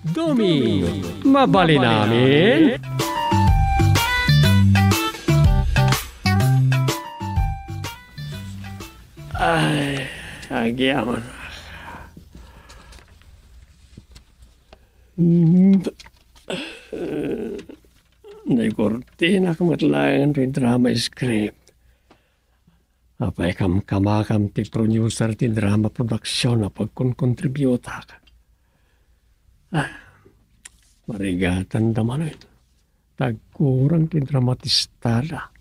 Domingo, mabali namin. Ay, agyaman. Naikortina kamatlayan rin drama script. Apay kamakam ti producer ti drama production na pagkonkontributa ka. Marigatan naman ito. Tagkurang ti dramatistada.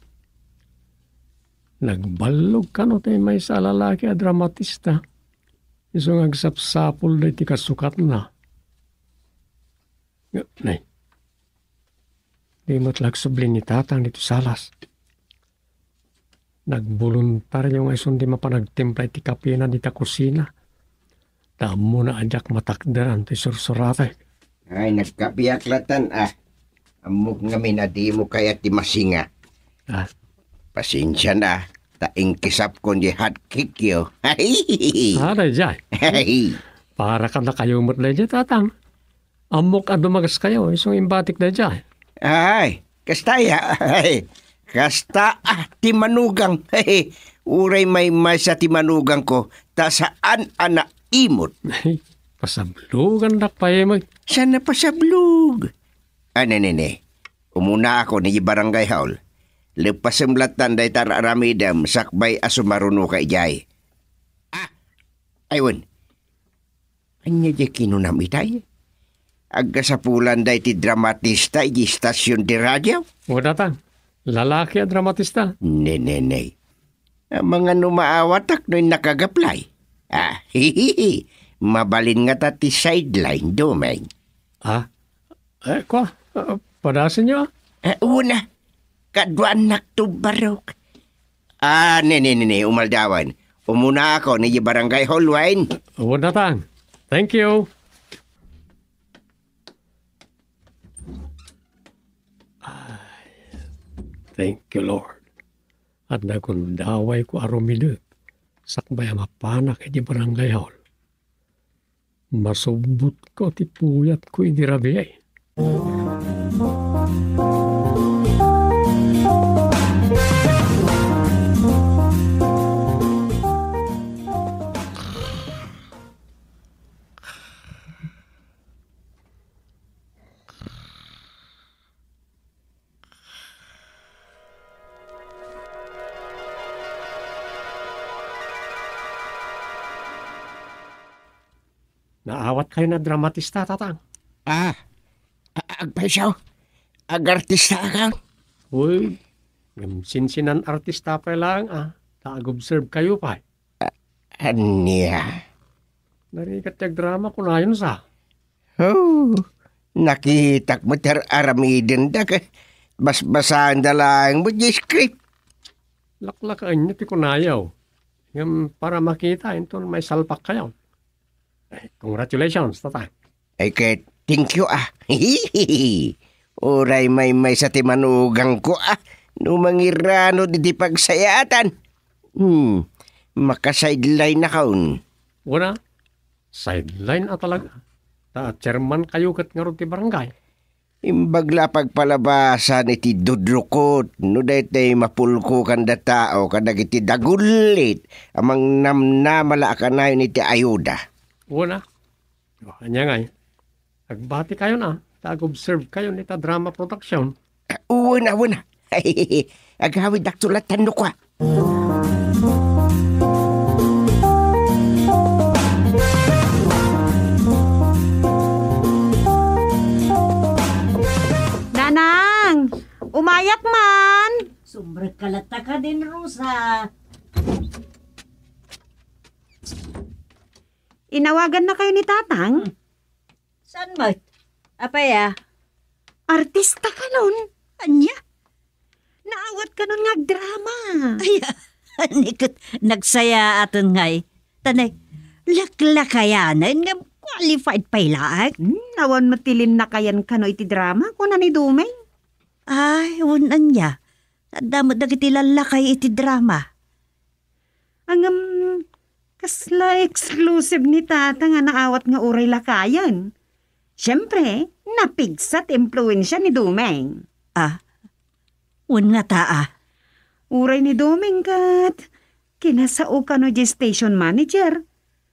Nagbalog ka no tayo may sa lalaki a dramatista. Isong agsapsapol na iti kasukat na. Nay, di matlag sublin ni tatang dito salas. Nagboluntaryo nga ison di mapanagtimpla iti kapina di ta kusina. Tamo na ajak matakdaran ti sursuratay. Ay, nagkapiaklatan Amok nga minadi mo kaya ti masinga. Pasensya na. Taing kisap ko di hot kick yo. Aray jay. Para ka na kayo mo't na jay tatang. Amok at dumagas kayo. Isong imbatik na jay. Ay, kastaya. Kasta ti manugang. Uray may sa ti manugang ko. Ta saan ana imot. Pasablugan na pa eh. Sana pasablug. Nene. Umuna ako ni Barangay Hall. Lepasemlatan day tararamidam sakbay asumaruno kay jay. Aywan. Anya jay kinunam itay? Agka sa pulan day ti dramatista iji stasyon di radyo? O datang, lalaki at dramatista. Nene. Mga numaawatak no'y nakagaplay. Mabalin nga ta ti sideline domain. Padasin niyo. Una, kadwan naktubarok. Nene, umaldawan. Umuna ako ni Barangay Hall wine. O datang, thank you. Thank you, Lord. At nagundaway ko arumidot. Sakbay mapanak di Barangay Hall. Masubot ko ti puyat ko idirabi ay. Naawat kayo na dramatista, tatang. Agpaisaw? Agartista ka? Uy, sinsinan artista pa lang, Taag-observe kayo pa. Aniya? Narikat yung drama ko na yun sa. Nakitak mo aramidin da ka. Basbasahan da lang mo di script. Laklakaan niyo ti kunayaw. Para makita, ito may salpak kayo. Congratulations, tatang. Kaya thank you Oray may sa timanugang ko Numangirano di pagsayatan. Maka-sideline na kaun. Wala. Sideline talaga. Chairman kayo kat nga ron ti barangay. Imbagla pagpalabasan iti dudrukot. No daytay mapulko kanda tao kadag iti dagulit. Amang namnamala ka na yun iti ayuda. Wala. Kanya nga Agbati kayo na. Tag-observe kayo nita drama production. Wala. Agawid aksulatan no kwa. Nanang! Umayak man! Sumbre kalata ka din, Rosa. Inawagan na kayo ni tatang? Saan ba? Apaya? Artista ka nun? Anya? Naawat ka nun nga drama. Ay, nikot nagsaya aton ngay. Tanay, laklakayanan nga qualified pailaag. Nawan matilin na kayan ka no iti drama kung ni Dumay. Ay, unan niya. Damot na kiti lalakay iti drama. Ang kasla exclusive ni tata nga naawat nga uray lakayan. Siyempre, napigsat impluensya ni Dumeng. Un nga taa. Uray ni Dumeng kat, kinasao ka no di station manager.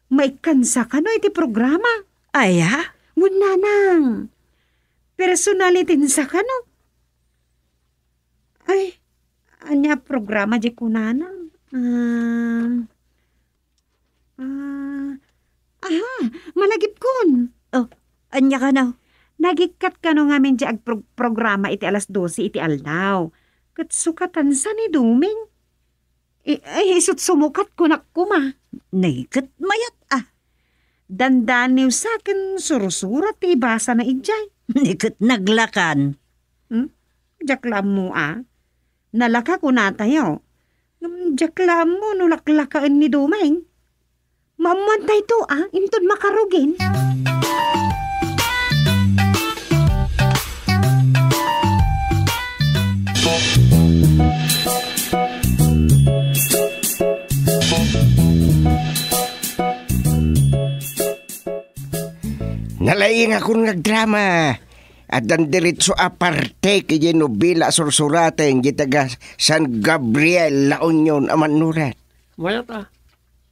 May kansa ka no iti programa. Aya? Muna nang. Personalitin sa ka no. Ay, anya programa di kunana. Aha, malagip kun. Anya ka na? Nagikat ka no ngamin di programa iti alas 12 iti aldaw. Kat sukatan sa ni Dumeng. Ay, isut sumukat ko nakuma. Naikat mayat Dandaniw sa akin surusurat ti basa na ijay. Nikat naglakan. Jaklam mo Nalaka ko na tayo. Jaklam mo nulaklakaan ni Dumeng. Mamantay to intod makarugin. Nalaing akong nagdrama. At ang diritso aparte kaya nobela sursuraten gitaga San Gabriel La Union amanurat. Mayat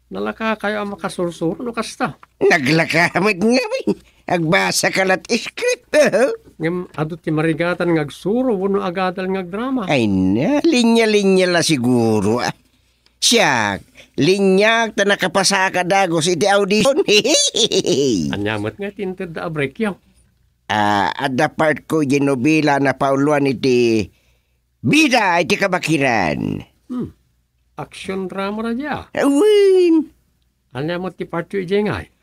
nalaka kayo ang makasursuro no kasta. Naglakamit nga agbasa kalat script. Ngem adot ti marigatan ngagsuro wano agadal ngagdrama. Ay na, linya-linya la siguro. Siyak, linyak ta nakapasaka dagos iti audition. Anyamat nga tinted da break yaw. Ada part ko ginobila na pauluan iti bida iti kabakiran. Action drama na diya. Awin. Anyamot ti partyo ijengay.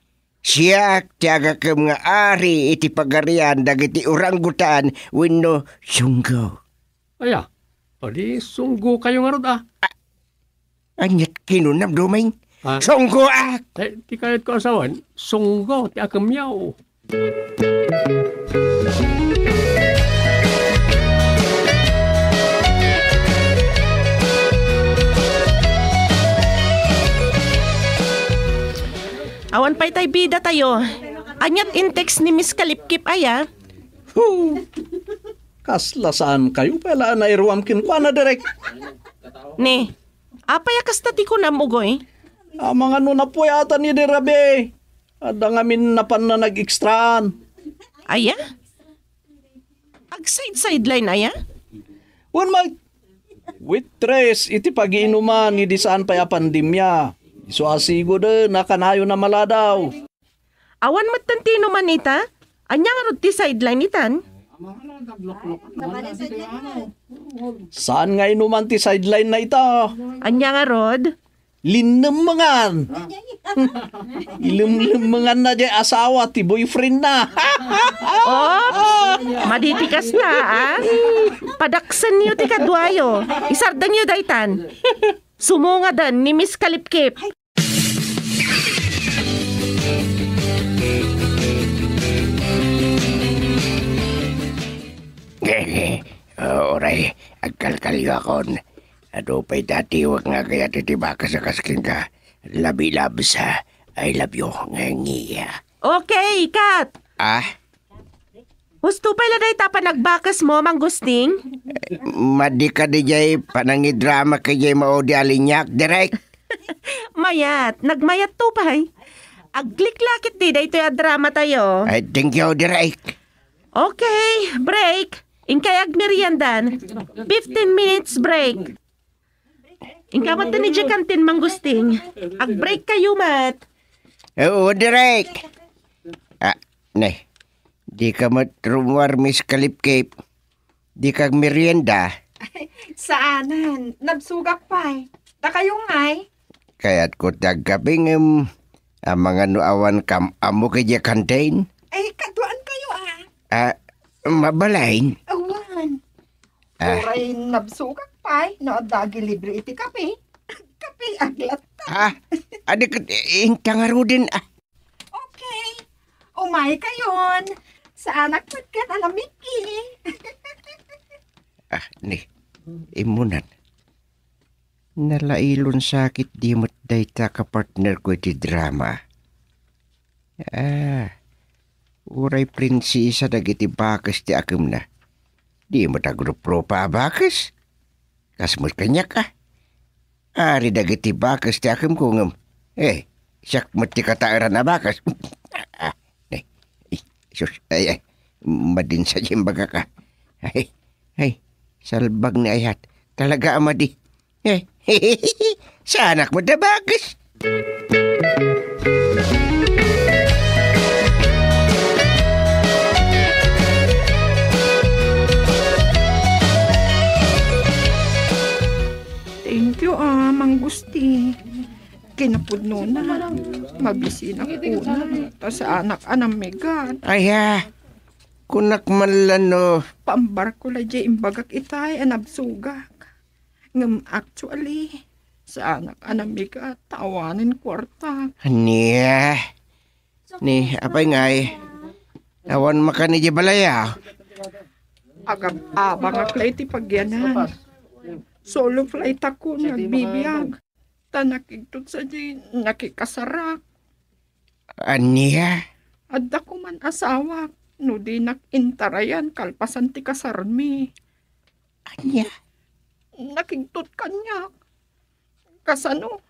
Siyak tiyaga ka mga ari iti pagarian dagiti oranggutan wenno sunggo. Aya, di sunggo kayo nga rod Anyat kinunam Dumeng. Ah. Sunggo Ti kayat ko asawan, sunggo ti akamyaw. Awan pa'y tay bida tayo. Anyat in-text ni Miss Kalipkip aya. Kaslasaan kayo pala na iruamkin ko na direk. Ne, apay kasta ti ko namugoy. Mga na po yata ni Dirabe. Ada ngamin napan na nag-extraan. Aya? Ag-side-sideline aya? Wan mag... Waitress, iti pag-iinuman, hindi saan pa ya pandemya. Iso asigo de, nakanayo na maladaw. Awan matantino man ita? Anya nga rod ti sideline itan? Saan nga inuman ti sideline na ita? Anya nga rod? Linemangan. Ilimlimangan na di asawa, ti boyfriend na. Ops! Maditikas na Padaksan niyo ti kadwayo. Isardan niyo daytan. Sumunga dan ni Miss Kalipkip. Oray, agkalkalyo akon. Ano pa'y dati wag nga kaya titibaka sa kasking ka. Labi-lab sa I love you nga ngiya. Okay, kat. Gusto pala day tapa nagbakas mo, Manggusting? Madi ka di jay panangidrama kaya mao di alinyak direct. Mayat, nagmayat to pa'y. Agliklakit di day to yung drama tayo. Ay, thank you direct. Okay, break. Inkay agmeriendan. 15 minutes break. Inkamat na ni Jakantin, Manggusting. Ag-break kayo, Mat. Oo, direct. Ne. Di ka matrumwar, Miss Kalipkip. Di kag merienda. Saanan? Nabsugak pa Da kayong ngay? Kaya't ko tagaping ang mga nuawan kam amo kaya kantain. Ay, kaduan kayo Mabalain. Awan. Oray nabsugak pa no dagi libre iti kape. Kape aglat. Adik intangarudin Okay. Umay kayon. Sa anak pat ka nalamiki. Ni. Imunan. Nalailon sakit di mo't dayta ka partner ko iti drama. Uray prinsesa dagiti bakas ti akem na. Di mo tagrup-pro pa bakas. Kasmut kanyak ka. Ari dagiti bakas ti akem ko ngam. Siyak mati kataaran na bakas. Sus, ay, madin sa jimbaga ka. Ay, salbag ni ayat. Talaga amadi. Sa anak mo da bakas. Thank you, Mang Gusti. Kinapudno na. Mabisi na kuna. Ta sa anak anang megat. Aya, kunak manlano. Paambar ko la jay imbagak itay anabsugak. Ngam actually, sa anak anang megat, tawanin kwarta. Aniya. Ni, apay ngay. Awan makan ni balaya. Agab abang aklay ti pagyanan. Solo flight ako nagbibiyag. Tanakigtot sa di nakikasarak. Aniya. Adda ko man asawa. No di nakintarayan kalpasan ti kasarmi. Aniya. Nakigtot kanya. Kasano?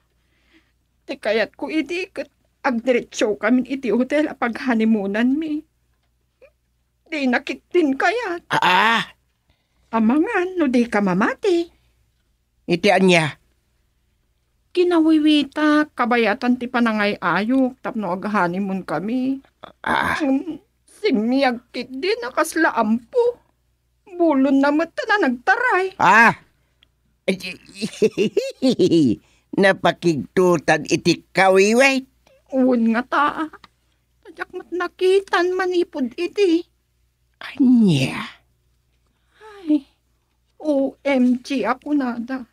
Ti kayat ko iti ket agdiretso kami iti hotel apag hanimunan mi. Di nakitin kayat. Amangan no di ka mamati. Iti anya. Kinawiwita, kabayatan ti panangay ayok, tapno aghanimun kami. Simiyag kit din, nakasla ampo. Bulon na mata na nagtaray. Napakigtutan iti kawiway. Uwan nga taa. Tadyak mat nakitan manipod iti. Anya. Ay, OMG ako nada.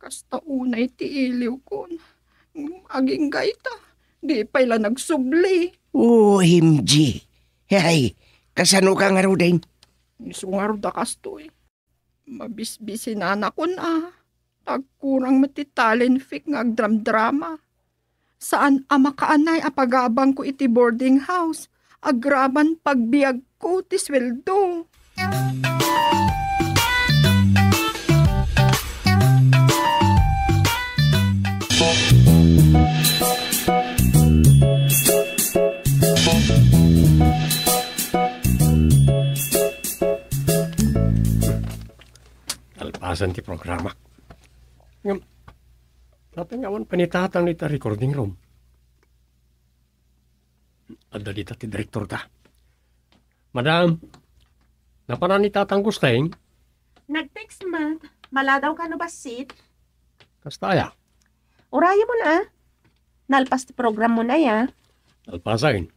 Kasta unay ti iliw ko. Aging gaita. Di pa ila nagsubli. OMG. Ay, kasano ka nga ro din? Isungar da kastoy. Mabisbisi na anak ko na. Tagkurang mati talent fik nga agdram-drama. Saan ama kaanay apagabang ko iti boarding house. Agraban pagbiag ko ti sweldo. Alpasan ti programa. Ngam, natangawan panitatang nita recording room. Adda dita ti direktor ta. Madam, napanan ni tatang gusteng? Nag-text man. Maladaw ka no basit? Kastaya. Uraya mo na. Nalpas ti program mo na ya. Alpasain.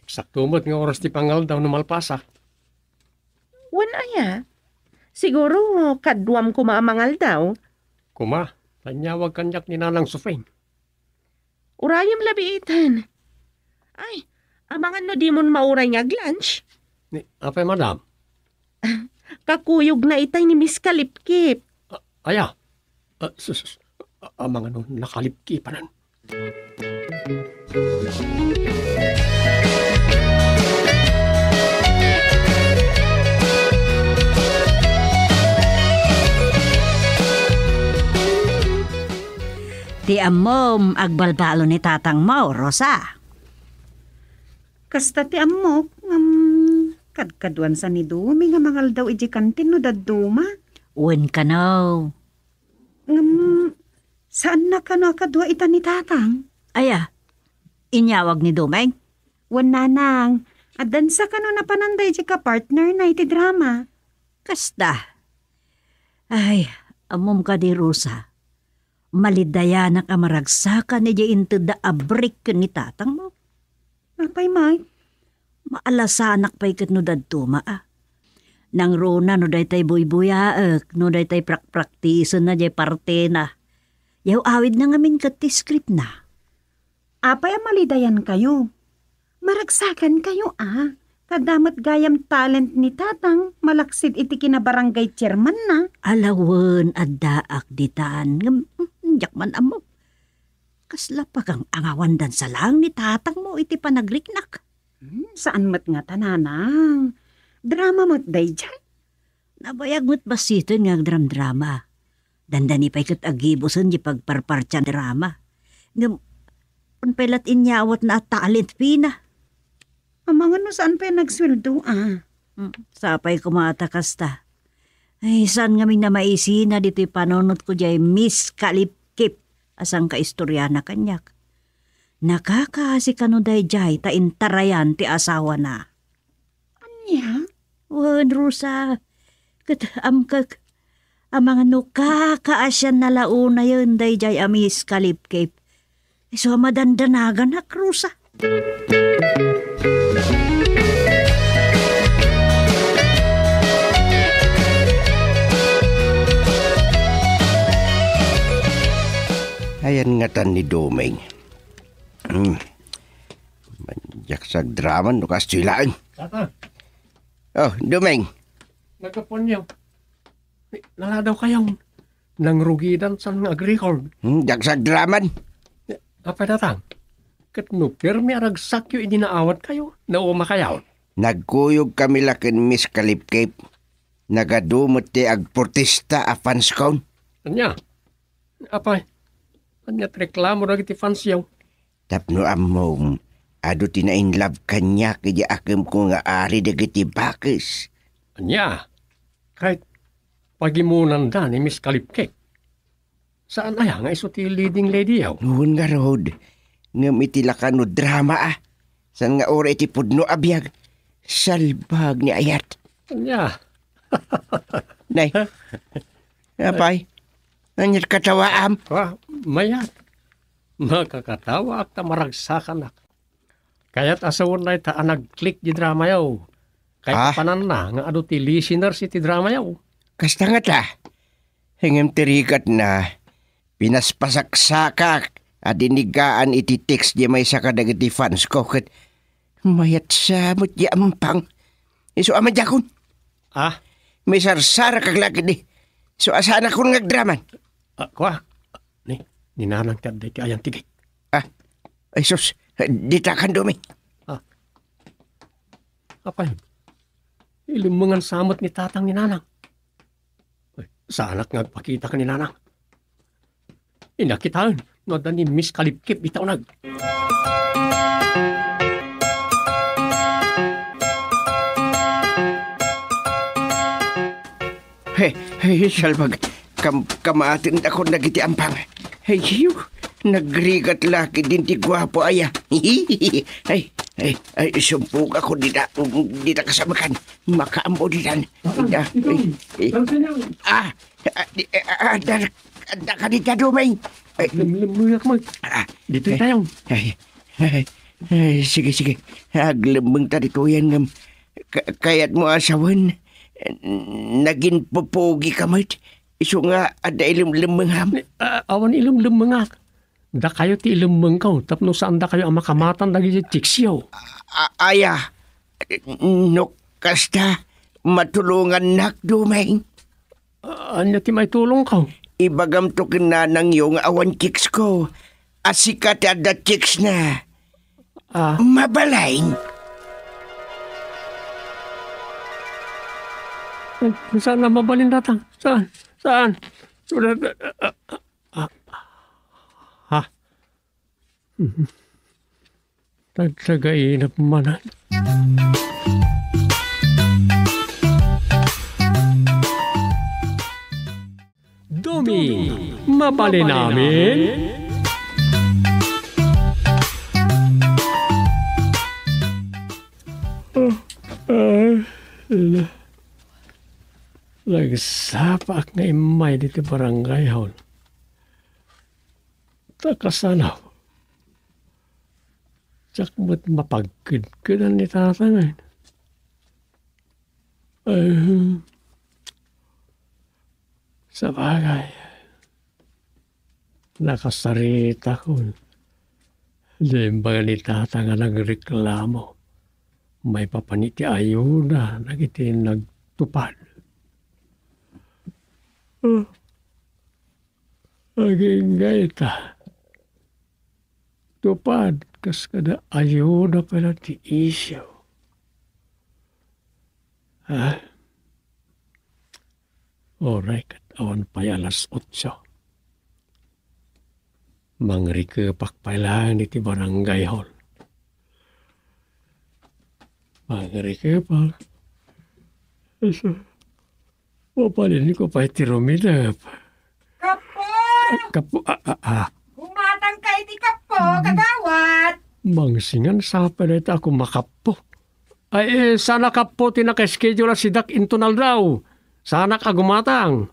Eksakto mo't nga oras ti pangal daw na malpasa. Wala ya. Siguro kadwam ko maamangal daw. Kuma, tanyawag kanyak ni Nanang Sufeng. Urayam labiitan. Ay, amangan no di mon mauray nga lunch. Ni, apay madam? Kakuyog na itay ni Miss Kalipkip. Aya. Amang ano, nakalipkipanan. Ti amom agbalbalo ni tatang mo, Rosa. Kasta ti amok, kadkaduan sa ni Dumi nga mangal daw iji kantin no daduma. Uwan ka no. Saan na ka no kadwa ita ni tatang? Aya, inyawag ni Dumeng. Wan nanang, adan sa ka no napananday iji ka partner na iti drama. Kasta. Ay, amom ka di Rosa. Malidaya na kamaragsakan ni into da abrik ni tatang mo. Apay, Mike? Maalasanak pa'y kat no dadtuma Nang rona no day tay buy-buyaak, no day tay prak-praktisan na jay parte na. Yaw awid na ngamin kat ti script na. Apay malidayan kayo. Maragsakan kayo Kadamat gayam talent ni tatang, malaksid iti kinabarangay chairman na. Alawan addaak ditaan, jakman amo. Kasla pa kang angawan dan sa lang ni tatang mo iti panagriknak. Saan mat nga tananang? Drama mat day dyan. Nabayag mo't basiton nga drama. Dandani pa'y kat agibusan di pagparpartyan drama. Ngam, pelat inyawat na talent pina. Amangan no saan pa nagsweldo Sapay kumatakas ta. Ay, saan nga na maisina dito'y panonot ko jay Miss Kalipkip asang kaistoryana kanyak. Nakakaasi kanuday jay ta intarayan ti asawa na. Anya? Wan, Rosa. Amkag. Amang ano kakaasyan na launa yun day jay Miss Kalipkip. So, madandanagan na, Rosa. Ayan nga tan ni Domeng. Manjak sa drama no kastilaan. Tata, Oh, Domeng. nagkapon niyo. Nala daw kayong nangrugidan sa agricol. Jak sa draman. Apa datang? Kat no, pirmi aragsakyo idinaawat kayo na umakayaw. Nagkuyog kami lakin Miss Kalipkip. Nagadumot ti agportista a fanskon. Anya? Apa? Anya reklamo na iti fans yaw. Tapno amom. Ado tinainlove kanya kaya akim ko nga ari dagiti bakis. Anya? Kahit pagimunan da ni Miss Kalipkek. Saan aya nga iso ti leading lady yaw? Noon nga rod. Ngam itilakan no drama San nga ora iti pudno abiyag. Salbag ni ayat. Anya? Nay. Apay. Nanyat katawaam. Mayat. Makakatawa at tamaragsakan na. Kaya't asawon na ita nag-click di drama yaw. Kahit panan na nga ado ti listeners iti drama yaw. Kasta nga ta. Hingam tirikat na. Pinaspasaksakak. Adinigaan iti text di may sakadag iti fans ko. Kat mayat samot di ampang. Iso amadjakon. May sarsara kaglaki di. So asaan akong nagdraman. Kwa. Ninanang ka di kayang tigay. Ay sus. Dita kan dumi. Apa yun? Ilumungan samot ni tatang ni nanang. Saanak ngagpakita ka ni nanang. Inakitaan. Nga ni Miss Kalipkip bitaw nag. Hey, salbag. Kamaatin ako nagiti ampang. Hey, nagrigat laki din ti gwapo aya. Ay, sumpuk ako dita kasamakan. Makaambo ditan. Ada ka dita Domeng. Lumluyak mo. Dito tayo. Sige. Aglembeng tadi ko yan. Kayat mo asawan. Naging popogi ka mat. Iso nga ada ilum-lumeng ham. Awan ilum-lumeng nga. Da kayo ti ilum-lumeng ka. Tapno saan da kayo ang makamatan lagi si Chiksyo. Aya. No kasta matulungan nak Domeng. Anya ti may tulong ka. Ibagam to kinanang yung awan chicks ko. Asikat ada chicks na. Mabalain. Saan na mabalin datang? Saan? Tagsagainap manan. Domi, mabalin namin. Nagsapak nga imay dito barangay hon. Takasanaw. Tsak mo't mapagkid-kidan ni tatangay. Sa bagay. Nakasarita ko. Diyan ba ni tatanga nagreklamo. May papaniti ayuda. Nagiti nagtupad. Aging gaita. tupad kas kada ayuda pala ti isyo. Ha? Oray kat awan pa'y alas 8. Mangrikepak pala iti barangay hall. Mangrikepak. Mapalin ko pa iti rumidap. Kapo! Kapo, Umatang ka iti kapo, kagawat! mangsingan sa palit ako makapo. Ay, sana kapo tinaka-schedule si Dak Intonal daw. Sana ka gumatang.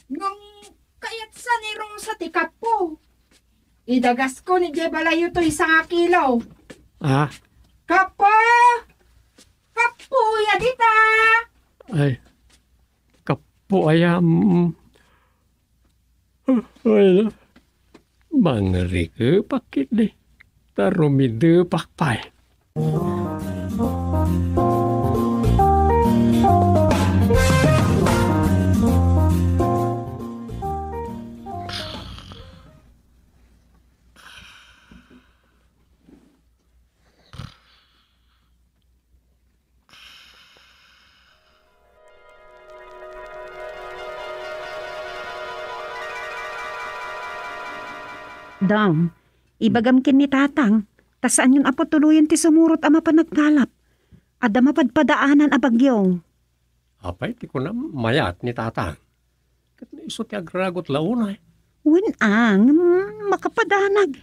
Nung kayat sa ni Rosa ti kapo. Idagas ko ni Jebalayo to 1 kilo. Ah, Kapo! Kapo, yadita! ay, kapo ay, mangrike pakit di. Tarumide pakpay. Dong, ibagam kin ni tatang, tasaan yun apo tuluyan ti sumurot ama panagkalap. Ada mapadpadaanan a bagyong. Apay, ti ko na mayat ni tata. Kat na iso ti agragot launay. Winang, makapadanag.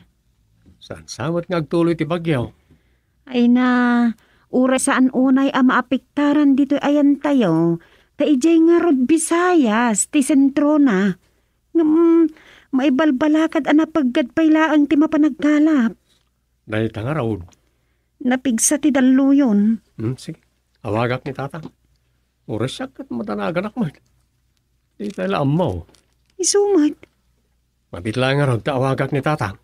Saan samot nga agtuloy ti bagyaw? Ay na, ura saan unay a maapiktaran dito ayan tayo. Ta ijay nga rod Visayas, ti sentro na. Maibalbalakad ana paggadpay laang ti mapanagkalap. Dahil tanga raw. Napigsa ti daluyon. Sige, awagak ni tata. Oras siya kat matanagan ako. Di tayo amaw. Isumat. Mabitla nga raw awagak ni tata.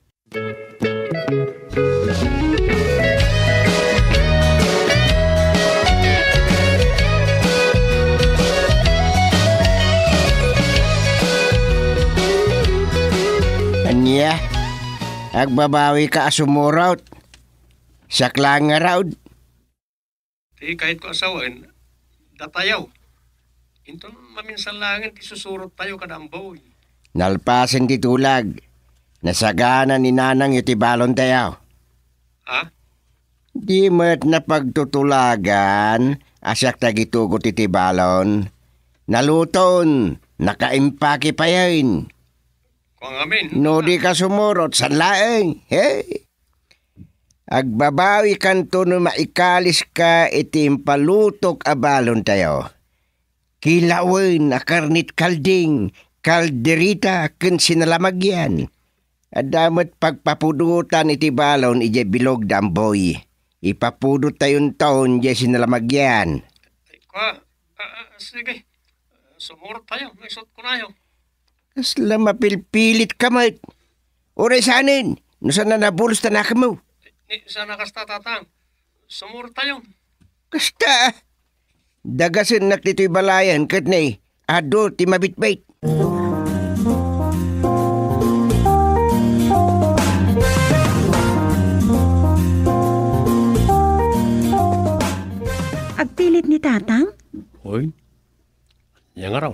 Anya, agbabawi ka asumuraut. Saklang nga raud. Di kahit ko asawan, datayaw. Ito maminsan langin ti susurot tayo kadambaw. Nalpasan ti tulag. Nasagana ni nanang iti balon tayo. Ha? Di mo't na pagtutulagan, asyak tagitugot iti balon. Naluton, nakaimpake pa yun. Kung amin. No di ka sumurot, san laeng. Hey! Agbabawi kanto no maikalis ka iti impalutok a balon tayo. Kilawin a karnit kalding, kalderita ken sinalamagyan. Adamot pagpapudutan iti balon ije bilog damboy. Ipapudot tayon taon ije sinalamagyan. Sige. Sumurot tayo. Naisot ko na yun. Kasla mapilpilit ka mat. Oray sanin, no sana nabulos na mo. Sana kasta tatang. Sumurot tayo. Kasta. Dagasin nak dito'y balayan kat na ado ti mabitbait. Agpilit ni tatang? Hoy. Yang araw.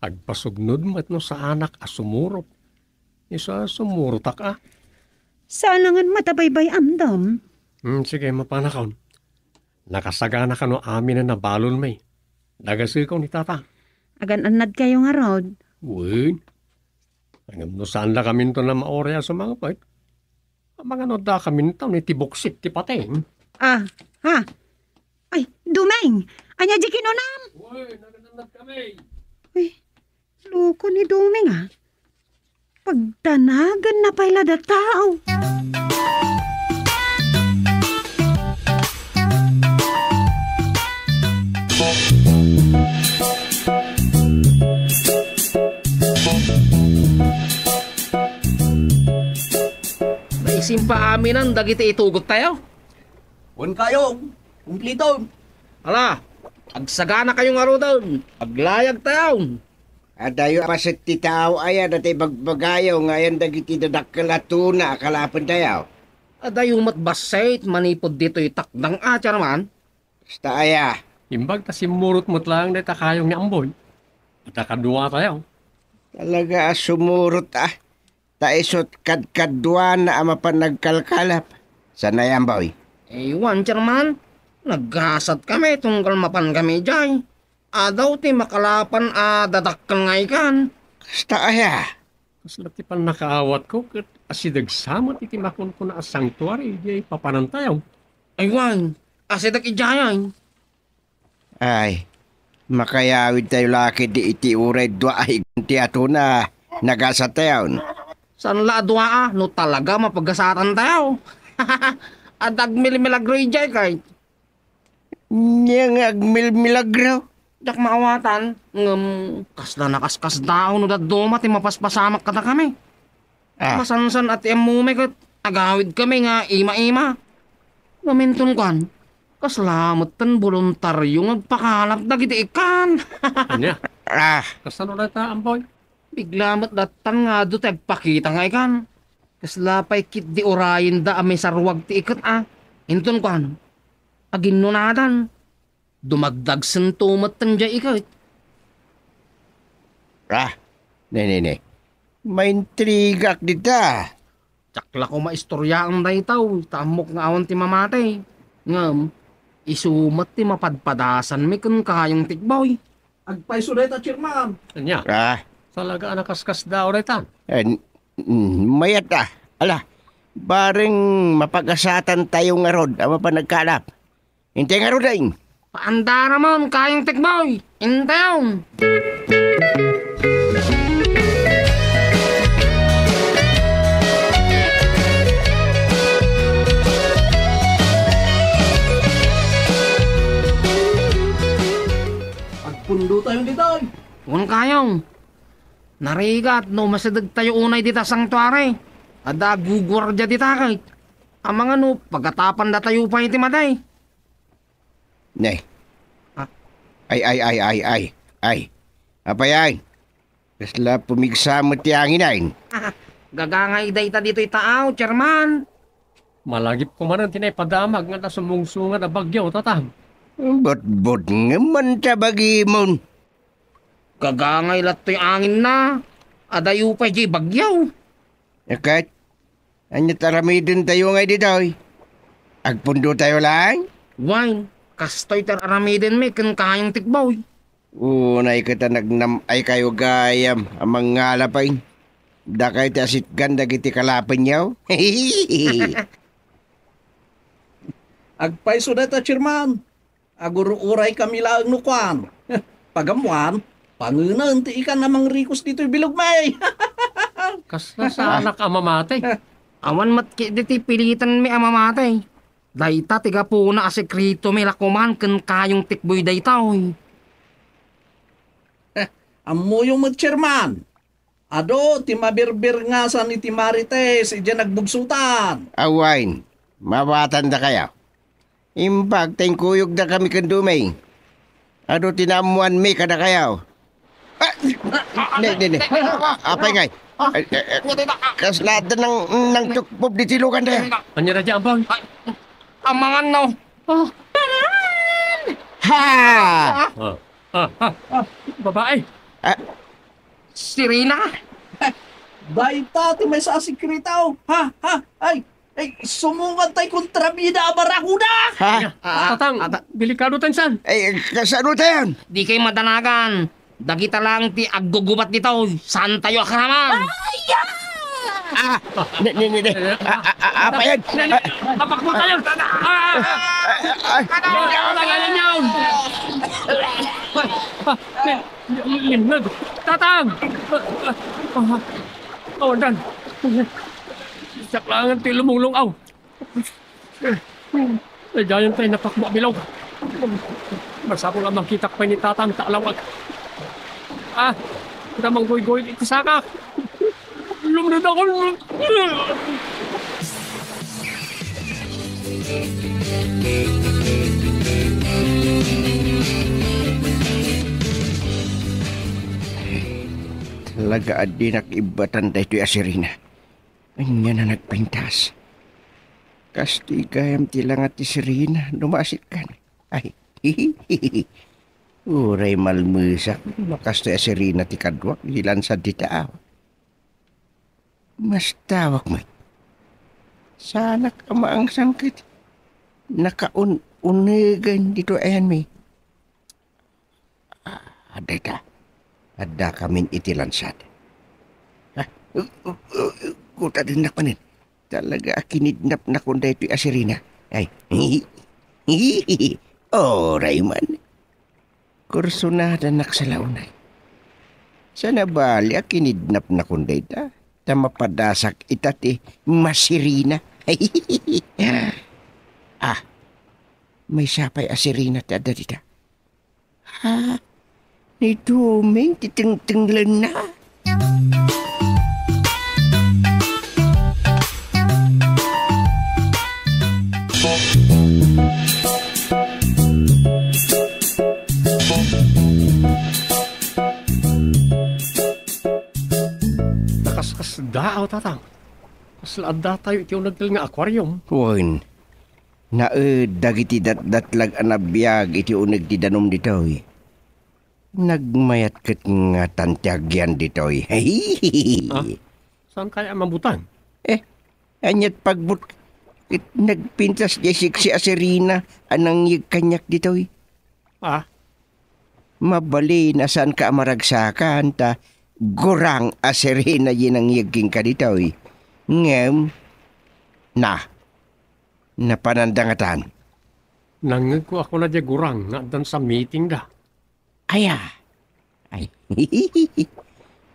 Agpasugnod mat no sa anak asumurot. Isa sumurot ka. Salangan matabaybay amdam. Sige, mapanakaw. Nakasagana ka no amin na nabalon may. Dagasikaw ni tata. Agan-anad kayo nga rod. Uy. Angam no saan la kami to na maorya sa mga pait. Ang mga no da kami to ni tiboksit ti pateng. Ah, ha? Ay, Dumeng! Anya di kinunam? Uy, nagananad kami. Uy, loko ni Dumeng ah. Pagtanagan na pala da tao. Naisim pa amin ang dagiti itugot tayo. Wan kayo, kumplito. Ala, agsagana kayong aro doon. Aglayag tayo. Adayo pasit ti tao ayan at ibagbagayaw ngayon dagiti dadakkalatuna akalapan tayo. Adayumat basait manipod dito takdang Chairman. Basta aya. Imbag ta simurot mo't lang na takayong ni Amboy. At kadua tayo. Talaga sumurot Taisot kadkadwa na ama pa nagkalkalap. Sana yan, boy? Ewan, Chairman. Naggasat kami tunggal mapan kami jay. Adaw ti makalapan dadakkel nga ikan. Basta aya. Kasla ti pan nakaawat ko kat asidagsamot iti makon ko na sanctuary di papanantayaw. Ewan, asidag ijayay. Ay, makayawid tayo laki di iti uray dwa ay ganti ato na nagasatayon. San la adwa no talaga mapagasatan tayo. Adag milagro ijay kay. Niyang agmil-milagro. Jak maawatan, kasla nakaskas daw no daduma ti mapaspasamak kada kami. Masansan at emume kat agawid kami nga ima-ima. Naminton kan, kaslamot tan voluntaryo ngagpakalap dagiti ikan. Anya, Ah, kasano na ta, Amboy? Biglamat datan nga do tagpakita nga ikan. Kaslapay kit di orayin da ame sarwag ti ikat Inton kan, agin nunadan. Dumagdag sentumat tan jay ikat. ne. May intrigak dita. Tsakla ko maistorya ang daytaw, tamok nga awan ti mamatay. Ngam, isumat ti mapadpadasan mi kun kayong tikboy. Agpaiso dayta, Chairman. Anya, talaga nakaskas daw reta. Mayat Ala, baring mapagasatan tayo nga rod ama pa nagkalap. Hintay nga rod ay. Paandara mon kayong tikboy. Intayon. Pundo tayo dito. Kung kayong. Narigat no masadag tayo unay dita sanctuary. Ada gugwardya dita kay. Ang mga no, pagkatapan da tayo pa iti maday. Nay. Ay. Apay. Kasla pumigsamot ti angin. Gagangay dayta dito itaaw, Chairman. Malagip ko man ang tinaypadamag nga nasumungsungan na bagyaw, tatang. Bot ngaman tabagi mon. Gagangay lato'y angin na. Adayo pa di bagyaw. Yakat, anya taramidin tayo ngay dito. Agpundo tayo lang. Wine, kastoy taramidin mi kan kayang tikboy. Unay kita nagnam ay kayo gayam amang ngalapay. Da kayo ti asit ganda kiti kalapin yaw. Agpaiso dayta, Chairman. Aguro-uray kami lang nukwan. Pagamuan, pangunan ti ikan namang rikos dito'y bilog may. Kasla sa anak amamatay. Awan matki diti pilitan mi amamatay. Dayta tiga po na asekrito mi lakuman kan kayong tikboy daytaw. Amo yung Chairman. Ado, ti mabirbir nga sa ni ti Marites, idyan nagbugsutan. Awain, mabatan da kaya. Imbag tayong kuyog da kami kandumay. Ado tinamuan mi kada kayaw. Ne. Apay ngay. Kaslatan ng tukpop di tilukan da. Anya na dyan, Amboy? Amangan no. Ha! Babae. Sirina. Dayta, ti may sa sikritaw. Ay, sumungan tayo kontrabida barakuda. Ha? Tatang, delikado tansan. Ay, kasano tayo? Di kayo madanagan. Dagita lang ti aggugubat dito. Saan tayo akraman? Ne. Apa yan? Apak mo tayo! Tagalan yun! Linag! Tatang! Awandan! Saklangan ti lumulong-aw! Nadayan tayo napakmo bilaw! Masapong ang makita pa ni Tatang talawag! Damang goy-goy iti sakak! Lumunod ako! Talaga adi nakibatan tayo ito'y asirina. Anya na nagpintas. Kastigayam tilang at Serena, lumasit kan. Ay, hihihihi. Uray malmusak, makasto ya Serena ti kadwak, hilansad di taaw. Mas tawak mo. Sana ka maang sangkit. Nakaunigan dito ayan mi. Ada ka. Ada kamin itilansad. Kuta din na panin. Talaga kinidnap na kunda ito Serena. Ay, oh, Rayman. Kursunada naksalaunay. Sana bali kinidnap na kunda ita. Tamapadasak itati Masirina. May sapay Serena ti ada dita. Ni Dumeng titeng-tenglen na. Nakaskas daaw, tatang. Kaslada tayo iti nagdal nga aquarium. Wan, dagiti datlag anabiyag iti uneg ti danom ditoy. Nagmayat ket nga tantyagyan ditoy. Saan kaya mabutan? Anyat pagbut nagpintas jesik si Serena anang yig kanyak ditoy. Mabali na saan ka maragsakan ta gurang Serena yin ang yiging ka ditoy. Ngem, napanandangatan. Nangag ko ako na di gurang na dan sa meeting da. Ay,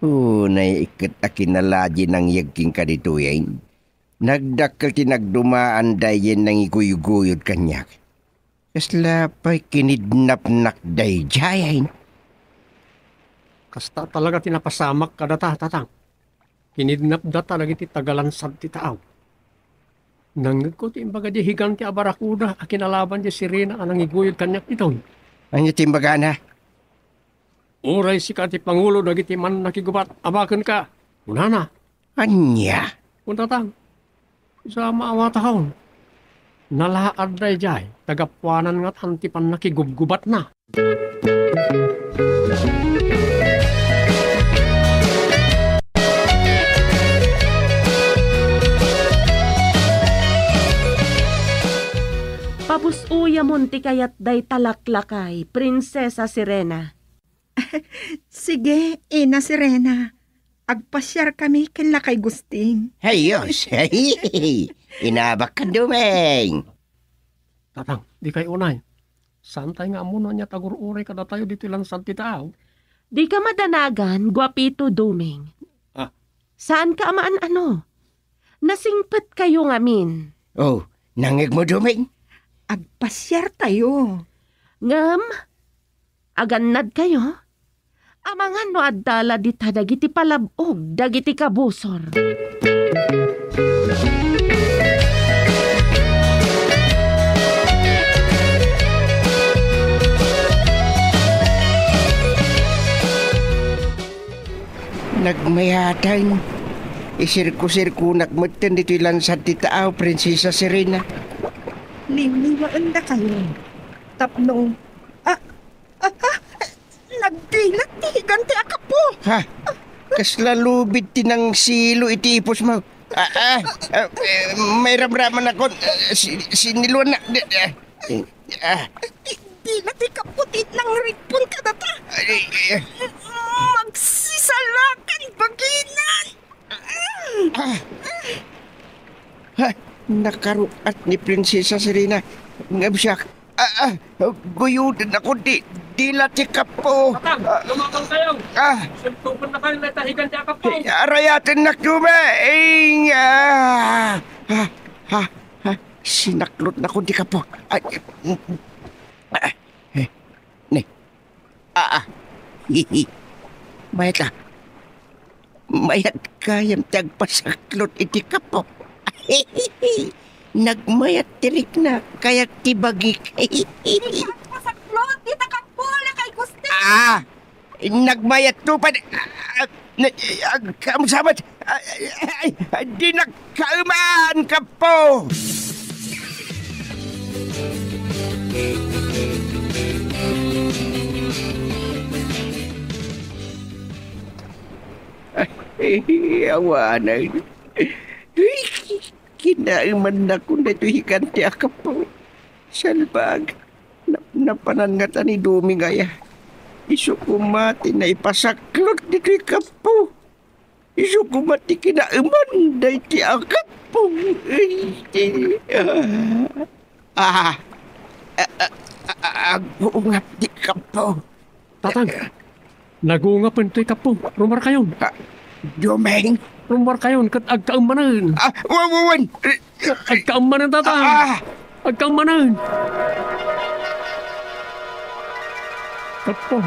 naiikot akinalaji ng yagking ka dito yan. Nagdakal tinagdumaan dayen ng iguyuguyod kanyak. Kasla pa'y kinidnap day jayain. Kasta talaga tinapasamak ka data, tatang. Kinidnap data lagi ti tagalansad ti taaw. Nangag ko ti imbaga di higang ti abarakuda akinalaban di Serena anang iguyod kanyak ito. Ano timbaga na? Uray si kati Pangulo dagiti man nakigubat abakan ka. Unana. Anya? Untatang. Sa maawa taon. Nalaad day jay. Tagapuanan nga't hantipan nakigubgubat na. Papusuya munti kayat day talaklakay, Prinsesa Sirena. Sige, Ina Serena. Agpasyar kami kila kay Gusting. Hayos, inabak ka Dumeng. Tatang, di kay unay. Santay nga amuno niya tagur-uray kada tayo dito lang sa titaaw. Di ka madanagan, Guapito Dumeng. Saan ka amaan ano? Nasingpet kayo ngamin. Oh, nangig mo Dumeng? Agpasyar tayo. Ngam, agannad kayo? Amangan no addala dita dagiti palabog, dagiti kabusor. Nagmayatan. Isirko-sirkunak mo tan dito lansad ti taaw, Prinsesa Serena. Liniwaan na kayo. Tapno. Nagdilat ti higanti akapo. Kaslalubid ti ng silo iti ipos mo. May ramraman ako. Siniluan na. Di na ti kaputit ng ripon ka na ta. Magsisalakan baginan. Nakaruat ni Prinsesa Serena. Ngabsyak. Guyudan ako di latikap po. Tatang, lumakang kayo. Sintupan na kayo na tahigan ti akap po. Arayatin na Dumeng. Sinaklot na ko di ka po. Mayat ka. Mayat kayang tagpasaklot iti ka po. Nagmayat tirik na kaya tibagik. Pasaklot, di takapula kay Gusti. Nagmayat to pa. Kamusabat. Di nakauman ka po. Awanay. Kinaiman na ko na ito higanti akapaw. Salbag. Napanangatan ni Dumi ngaya. Isu kumati na ipasaklot dito ikapaw. Isu kumati kinaiman na iti akapaw. Agungap di kapaw. Tatang, nagungap ito'y kapo. Rumar kayon. Dumeng. Rumar kayon, kat agkaamanan. Wawan. Agkaamanan, tatang. Agkaamanan. Kapo.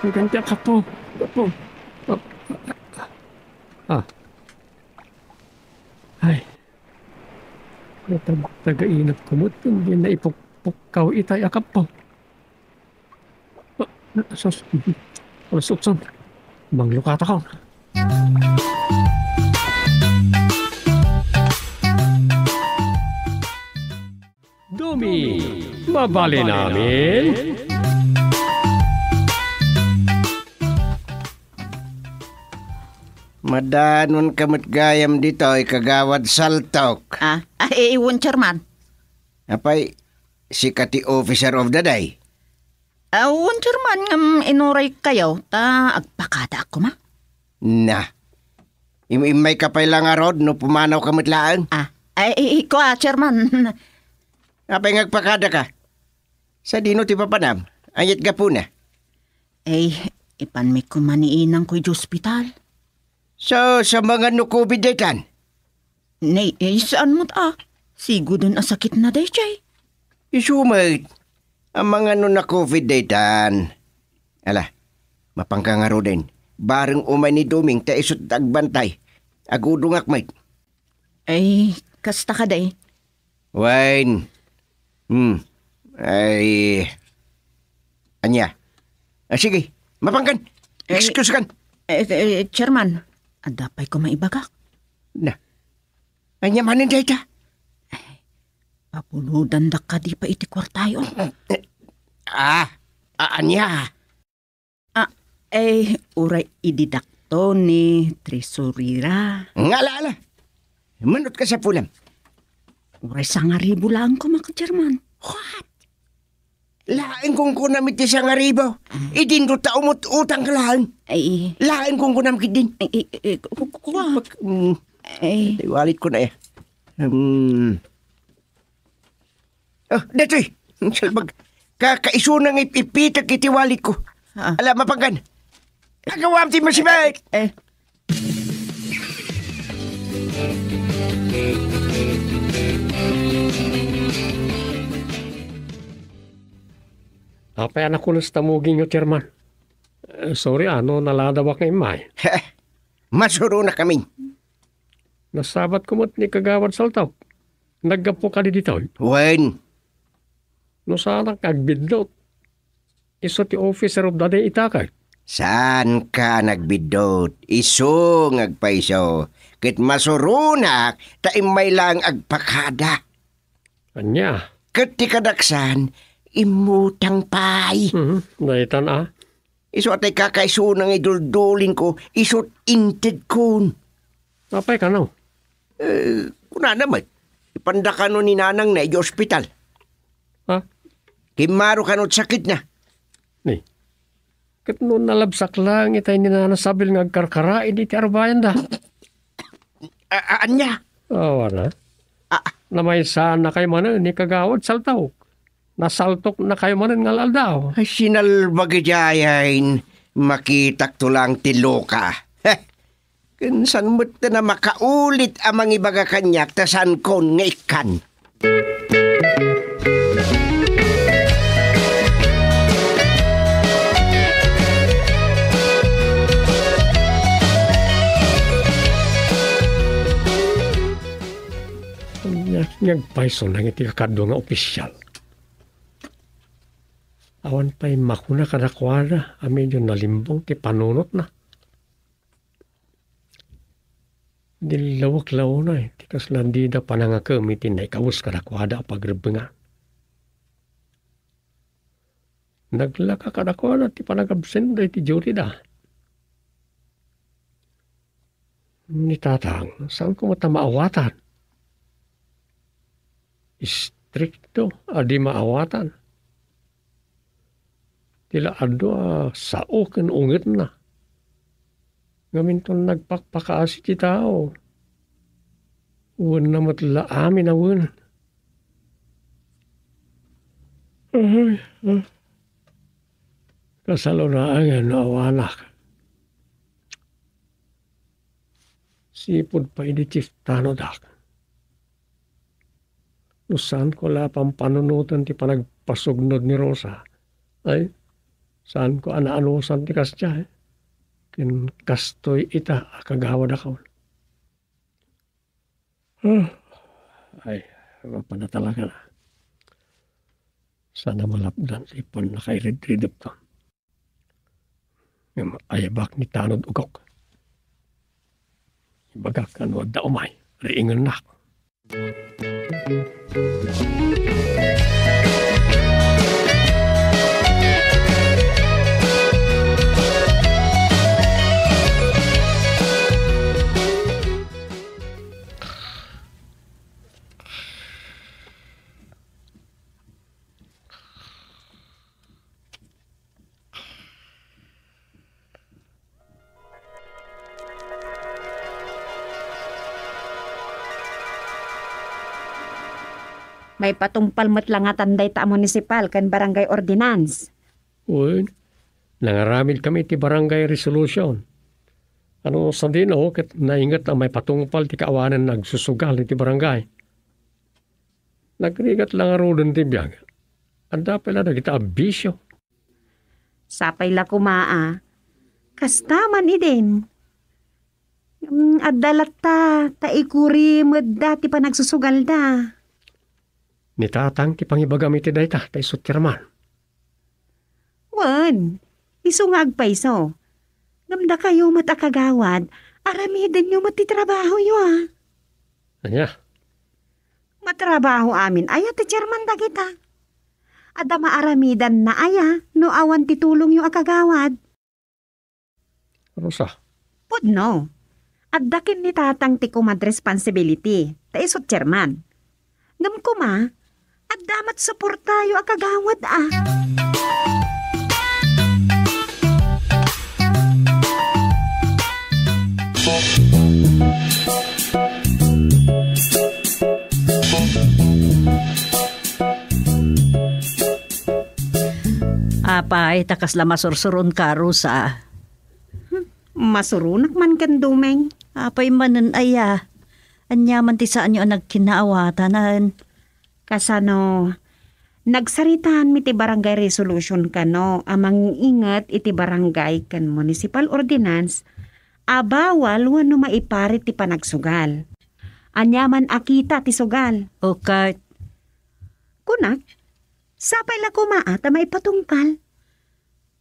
Ang ganti kapo. Kapo. Ay. Taga-inap kumot. Hindi na ipukpukaw itay akapo. Sos. Suksan. Manglukata ka. Dumi, mabali namin. Madanon kamot gayam dito ay kagawad saltok. Iwan, Chairman. Apay, si kati officer of the day. Iwan, Chairman, inuray kayo, ta agpakada ako ma. Na. Imay kapay lang arod no pumanaw kamot laan. Iko Chairman. Apay ngagpakada ka. Sa dino ti papanam, ayat ka po na. Ipan may kumaniinang ko'y hospital. So, sa mga no COVID daytan? Saan mo ta? Sigo dun sakit na day, chay. Isumay, ang mga no na COVID daytan. Ala, mapangkangaro din. Bareng umay ni Duming ta isot agbantay. Agudungak may. Kasta ka day. Wine. Anya. Sige, mapangkan. Excuse kan. Chairman, adapay ko maibagak. Na. Anya manin dayta? Papuludan da ka di pa iti kwartayo. Anya. Uray ididakto ni tresurira. Ngala. Manot ka sa pulam. Uray 1,000 lang ko mga Chairman. What? Lain kong kunamit ti 1,000. Idin do tao mo't utang ka lahan. Lain kong kunamit din. Kuha. Walit ko na datoy. Salbag. Kakaisunang ipitag iti walit ko. Ala, mapanggan. Agawam ti masibay. Apay anak ko nas tamugin nyo, Chairman. Sorry, naladawak ng imay. Masuro na kami. Nasabat ko mo't ni kagawad saltaw. Naggapo ka di dito. Wen. No sana kagbidlot. Iso ti officer of the day itakay. Saan ka nagbidot? Iso ngagpaiso. Kit masurunak, taimay lang agpakada. Anya? Kit ti kadaksan, imutang pay. Naitan Iso atay kakaisunang iduldulin ko, isot inted kun. Apay ka no? Kuna naman, ipanda ka no ni nanang na hospital. Kimaro ka no't sakit na. Ni, kat no nalabsak lang itay ni nanasabil ng agkarkarain iti arbayan da. Anya? Wala. Namay saan na kayo manan ni kagawad saltaw. Nasaltok na kayo manan ngalal daw. Ay, sinalbagajayain, makitak to lang tiloka. Kinsan mo't na makaulit amang ibaga kanyak tasan kon nga ikan. Ngagpaiso nang iti kakado nga opisyal. Awan pa'y makuna kadakwada, medyo nalimbong ti panunot na. Dilawak-law na tikas landida pa nga kamitin na ikawus kadakwada pagrebengan. Naglaka kadakwada ti panagabsen da iti jury da. Ni tatang, saan ko mata maawatan? Istrikto, adi maawatan. Tila ado sao ken ungit na. Ngaminton nagpakpakaasi ti tao. Uwan na matla amin na uwan. Kasalo na ang awanak. Sipod pa ini Chief Tanodak. Saan ko la pampanunutan ti panagpasugnod ni Rosa. Ay, saan ko anaanusan ti kasya. Kin kastoy ita kagawad ako. Ay, mapanatalaga na. Sana malapdan si ipon na kay red-red to. Ayabak ni Tanod ugok. Ibagak ano da umay. Riingan na ako. May patungpal mo't lang nga tanday ta municipal kan barangay ordinance. Uy, nangaramid kami ti barangay resolution. Ano sa din ako, kat naingat na may patungpal ti kaawanan nagsusugal ti barangay. Nagrigat lang arudan ti biyag. Anda pala na kita abisyo. Sapay la kumaa. Kastaman idin. Adalat ta ikuri medda ti pa nagsusugal da. Ni tatang ti pangibagami ti dayta, tay sutirman. Wan, iso nga agpaiso. Namda kayo matakagawad, aramidan nyo matitrabaho nyo Anya? Matrabaho amin, aya ti chairman da kita. Ada maaramidan na aya, no awan titulong yung akagawad. Rosa? Pudno. Addakin ni tatang ti kumad responsibility, ta isot chairman. Ngam kuma, at damat suporta yung akagawad Apay, takas la masursuron ka, Rosa. Masurunak man kan dumeng. Apay manan aya. Anyaman ti saan nyo ang nagkinaawatanan. Kasano, nagsaritaan mi ti barangay resolution kano, amang ingat iti barangay kan municipal ordinance, abawal wano maiparit ti panagsugal. Anyaman akita ti sugal. Okay. Kunak, sapay la kumaa ta may patungkal.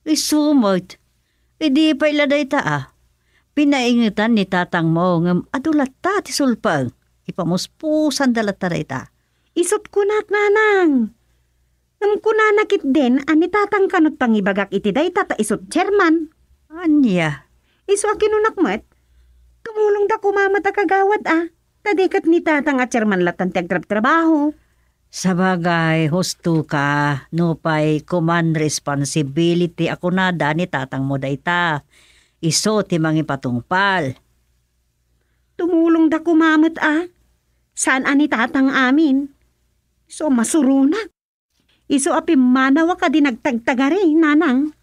Isumot. Idi pa iladay ta Pinaingitan ni tatang mo ngam adulat ta ti sulpang. Ipamuspusan dalat ta ta. Isot kunak nanang. Ngam kunanakit din ani tatang kanot pangibagak iti day tata isot chairman. Anya? Iso akinunak met. Tumulong da kumamat a kagawad Tadikat ni tatang at chairman latan ti agtrab-trabaho. Sabagay, husto ka. No pa'y command responsibility ako na da ni tatang mo dayta. Iso ti mangi patungpal. Tumulong da kumamat Saan ani tatang amin? Iso masurunak. Iso api manawa ka di nagtagtagari, nanang.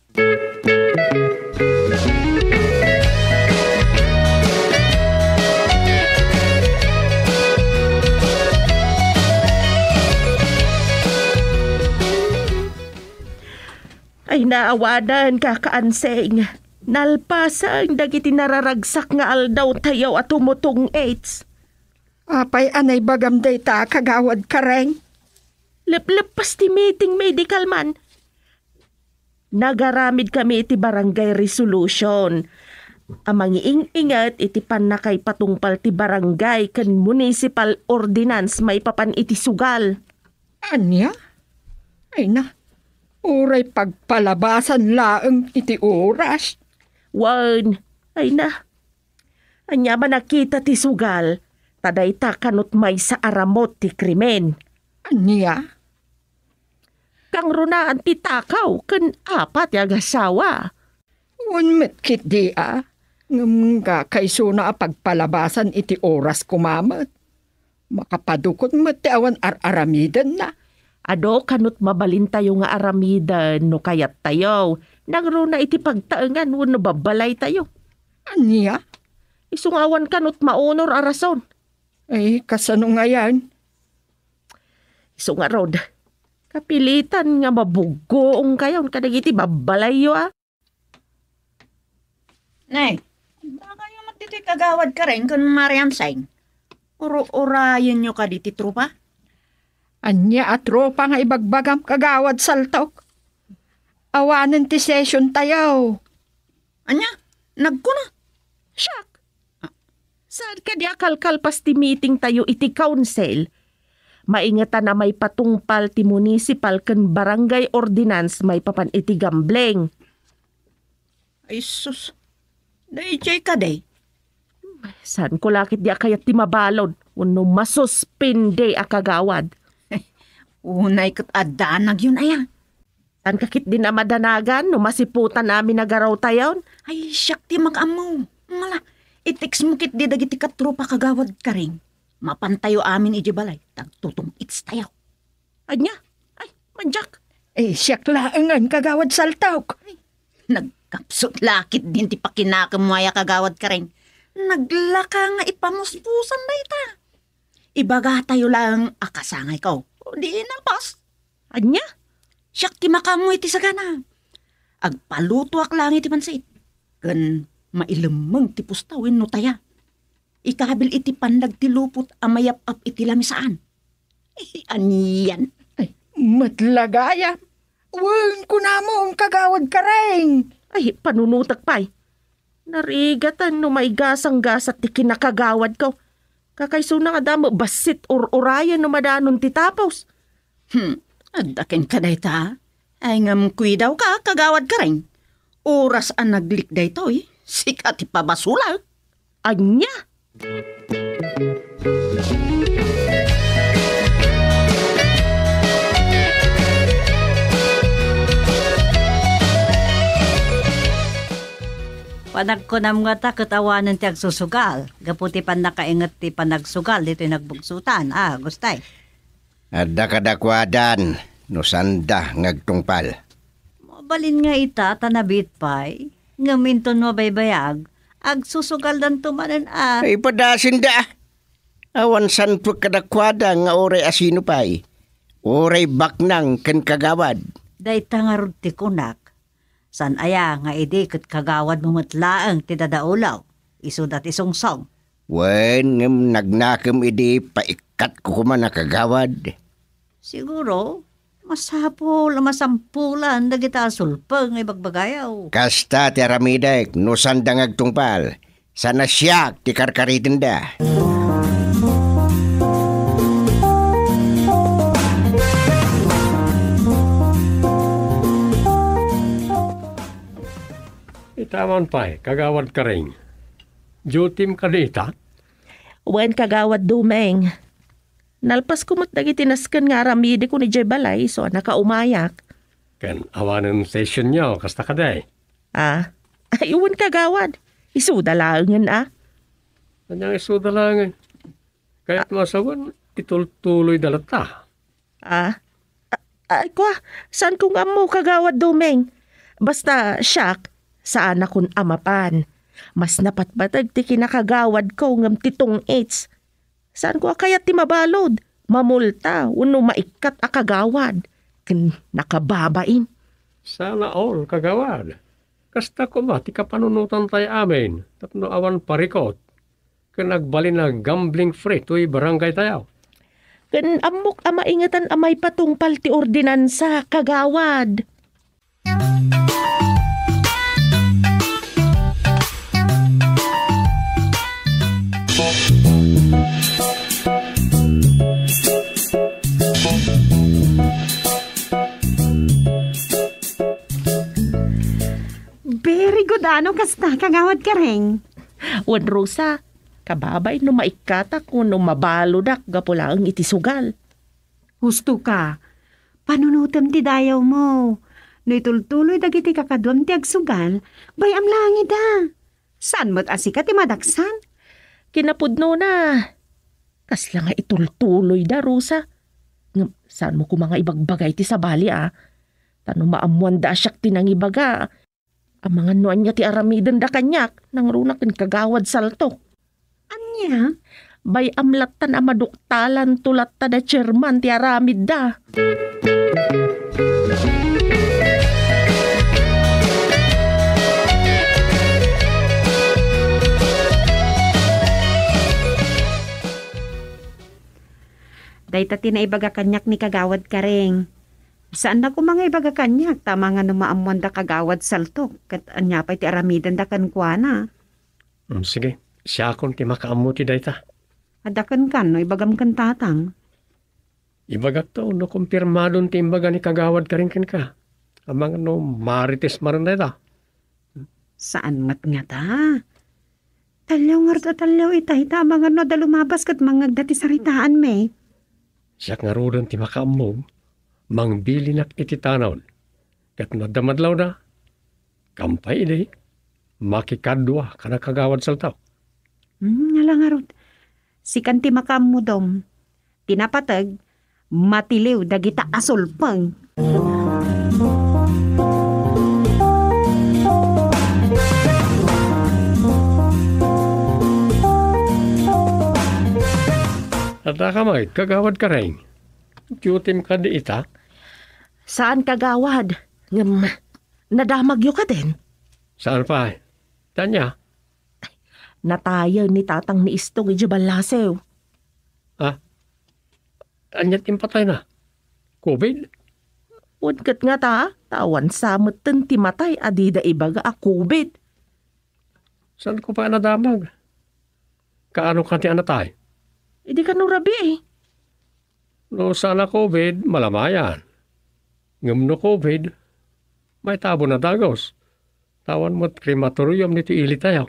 Ay naawadan kakaanseng. Nalpasang dagiti nararagsak nga aldaw tayaw at tumutong AIDS. Apay anay bagam day ta kagawad kareng. Lepas ti meeting medical man. Nagaramid kami iti barangay resolution. Amang ingat iti panakay patungpal ti barangay kan municipal ordinance may papan iti sugal. Anya? Ay na, uray pagpalabasan laeng iti oras. Wan, ay na. Anya ba nakita ti sugal, taday ta kanot may sa aramot ti krimen. Anya? Kang runaan ti takaw, kan apat yung asawa. Unmet kit di ngam nga kayso na pagpalabasan iti oras kumamat. Makapadukot mo ti awan aramidan na. Ado kanot mabalin tayo nga aramidan no kayat tayo. Nagruna iti pagtaengan no babalay tayo. Anya? Isungawan kanot maunor a rason. Ay, kasano nga yan? Isungarod. Kapilitan nga mabugoong kayon kadagiti babalayo Nay, baka yung matiti kagawad ka rin kung Mariam Saing. Urayan nyo ka diti trupa? Anya at tropa nga ibagbagam kagawad saltok. Awanan ti session tayo. Anya, nagkuna. Siyak. Saan ka di akalkalpas ti meeting tayo iti council? Maingatan na may patungpal ti municipal ken barangay ordinance may papan iti gambleng. Ay sus, dayjay ka day. Saan ko lakit di akayat ti mabalod? Uno masuspinde akagawad. Unay kat adanag yun aya. Saan kakit din na madanagan no masiputan namin nagaraw tayon? Ay siyak ti mag-amaw. Mala, itex mo kit di dagiti katrupa kagawad ka rin. Mapantayo amin ijibalay. Tagtutong its tayo. Anya? Ay, manjak. Siyak laangan kagawad saltok. Nagkapsot lakit din ti pakinakamuaya kagawad ka rin. Naglaka nga ipamuspusan na ita. Ibaga tayo lang akasangay ko. O di nalpas. Anya? Siyak ti makamoy ti sagana. Agpaluto ak lang iti pansit. Kan mailemeng ti pustawin no taya. Ikabil iti pandag ti lupot amayap-ap iti lamisaan. Aniyan. Matlagaya. Uwang ko na mo ang kagawad ka rin. Ay, panunutak pa'y. Narigatan no may gasang-gasat ti kinakagawad ko. Kakaiso na nga damo basit or orayan no madanon ti tapos. Adakin ka day ta. Ay ngam kuy daw ka, kagawad ka rin. Oras ang naglik day to eh. Sikat ipabasula. Anya? Panagkunam nga ta katawanan ti agsusugal. Gaputi pan nakaingat ti panagsugal dito nagbugsutan. Gustay. Adda kadakwadan, no sanda ngagtungpal. Mabalin nga ita, tanabit pa'y. Ngaminton mo baybayag. Agsusugal dan tumanan Ay padasin da. Awan san po kadakwada nga oray asino pa'y. Oray baknang ken kagawad. Day tangarod ti kunak. San aya nga ket kagawad mumatlaang ti dadaulaw. Isudat isungsong. Wen ngem nagnakam idi paikat ko kuman na kagawad. Siguro, masapol, masampulan, dagita sulpeng ibagbagayaw. Kasta ti aramidek, no sanda ngagtungpal. Sana siyak ti karkaritin da. Itaman pa'y, kagawad ka rin. Jutim ka dita? Wen kagawad dumeng. Nalpas ko matdagi tinaskan nga aramide ko ni Jay Balay so nakaumayak. Ken awanan session niyo, kasta ka day. Ay uwan kagawad. Isuda langan Kanyang isuda lang. Kaya't masawan, itultuloy dalata. Ay kwa, saan kong amo kagawad dumeng? Basta siyak, saan akong amapan. Mas napatbatag ti kinakagawad ko ngam titong AIDS. Saan ko kaya ti mabalod? Mamulta, uno maikat akagawad. Ken nakababain. Sana all, kagawad. Kasta ko ba, ti kapanunutan tayo amin. Tapno awan parikot. Ken nagbali na gambling free, tuy barangay tayo. Ken amok amaingatan amay patungpal ti ordinansa, kagawad. Very good, kasta, kagawad ka rin. Wan Rosa, kababay no maikata ko no mabalodak gapula ang itisugal. Husto ka. Panunutam ti dayaw mo. No itultuloy dagiti kakadwam ti agsugal, bayam langit da. Saan mo't asika ti madaksan? Kinapudno na. Kasla nga itultuloy da, Rosa. Ngam, saan mo ko mga ibagbagay ti sabali Tano maamuan da siyak tinangibaga. Ang mga nuan niya ti aramidan da kanyak nang runak ng kagawad salto. Anya? Bay amlatan amaduktalan tulat ta da chairman ti aramid da. Dahita tinaibaga kanyak ni kagawad kareng. Saan na ko mga ibaga kanyak? Tama nga numaamuan da kagawad saltok. Kat anya pa'y ti aramidan da kankwana. Sige, siya akong ti makaamu ti dayta. Adakan kan no ibagam kan tatang. Ibagak to, no kumpirmadon ti imbaga ni kagawad ka rin ka. Amang no marites maran dayta. Saan mat nga ta? Talyaw nga talyaw itay ta mga no da lumabas kat mga dati saritaan me. Siya nga rodan ti makaamu. Mangbili nak iti tanaw. Kat nadamadlaw na. Kampay di. Makikadwa ka na kagawad saltaw. Nalangarot. Sikan ti makamudom. Tinapatag. Matiliw dagita asulpang. At nakamay, kagawad ka rin. Cutim ka di ita. Saan kagawad? Ngam, nadamagyo ka din. Saan pa? Tanya. Natayo ni tatang ni Istong ijabalasew. Anyat impatay na. COVID? Unkat nga ta, tawan samot ten ti matay adida ibaga a COVID. Saan ko pa nadamag? Kaano ka ti anatay? Hindi ka nurabi No sana COVID, malamayan. Ngam no COVID, may tabo na dagos. Tawan mo't crematorium nito ili tayo.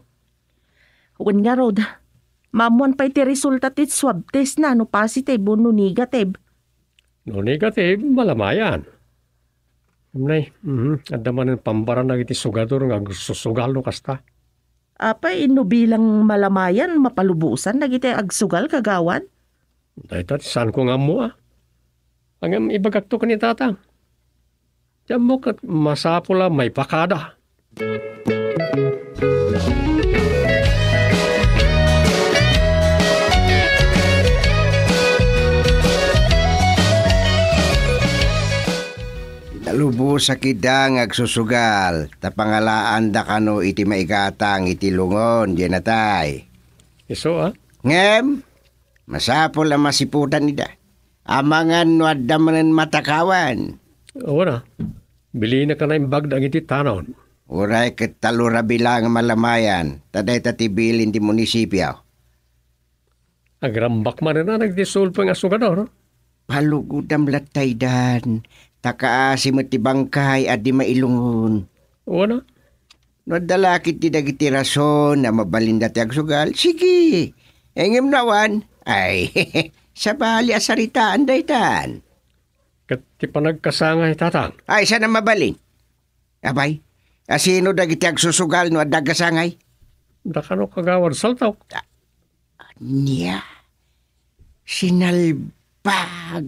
Wan nga rod, mamuan pa iti resulta ti swab test na no positive o no negative. No negative, malamayan. Amnay, adaman ng pambara na iti sugador nga susugal no kasta. Apay, no bilang malamayan, mapalubusan, nagiti agsugal kagawan. Dahil saan ko nga mo Ang ibagak to ka ni tatang. Diyan mo kat masapula may pakada. Lubos sa kidang agsusugal, tapangalaan da kano iti maigatang iti lungon, diyan natay. Iso Ngem, masapol ang masiputan nida. Amangan no adamanan matakawan. Oo na. Bili na ka na yung bagdang iti tanon. Uray ket talura bilang malamayan, taday tatibilin di munisipyo. Agrambak man na nagdisulpo nga sugador. Palugudam latay dan. Takaasim at ibangkay at di mailungon. Oo na. No dalakit ti dagiti rason na mabalinda ti agsugal, sige. Engem nawan, ay, sabali asaritaan daytan. Kat ti panagkasangay tatang. Ay, sana mabalin? Abay, asino dagiti agsusugal no adagasangay? Dakano kagawad saltaw. Niya, sinalbag.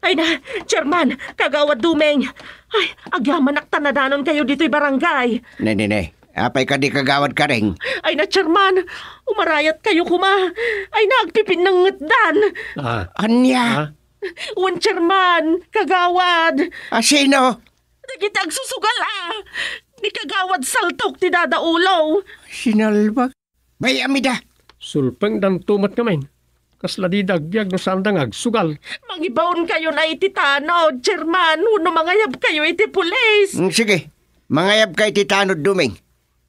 Ay na, Chairman, kagawad dumeng. Ay, agyaman tanadanon kayo dito'y barangay. Ne. Apay ka di kagawad ka ring. Ay na, Chairman, umarayat kayo kuma. Ay na, agpipin ng ngetdan. Anya? Wan, Chairman, kagawad. Sino? Nagitag susugal ni kagawad saltok ti dadaulaw. Sinalbag? Bay, amida. Sulpeng dan tumat kamain. Kasla di dagyag no sandang agsugal. Mangibaon kayo na iti tanod, Chairman. Uno mangayab kayo iti pulis. Sige, mangayab kay iti tanod duming.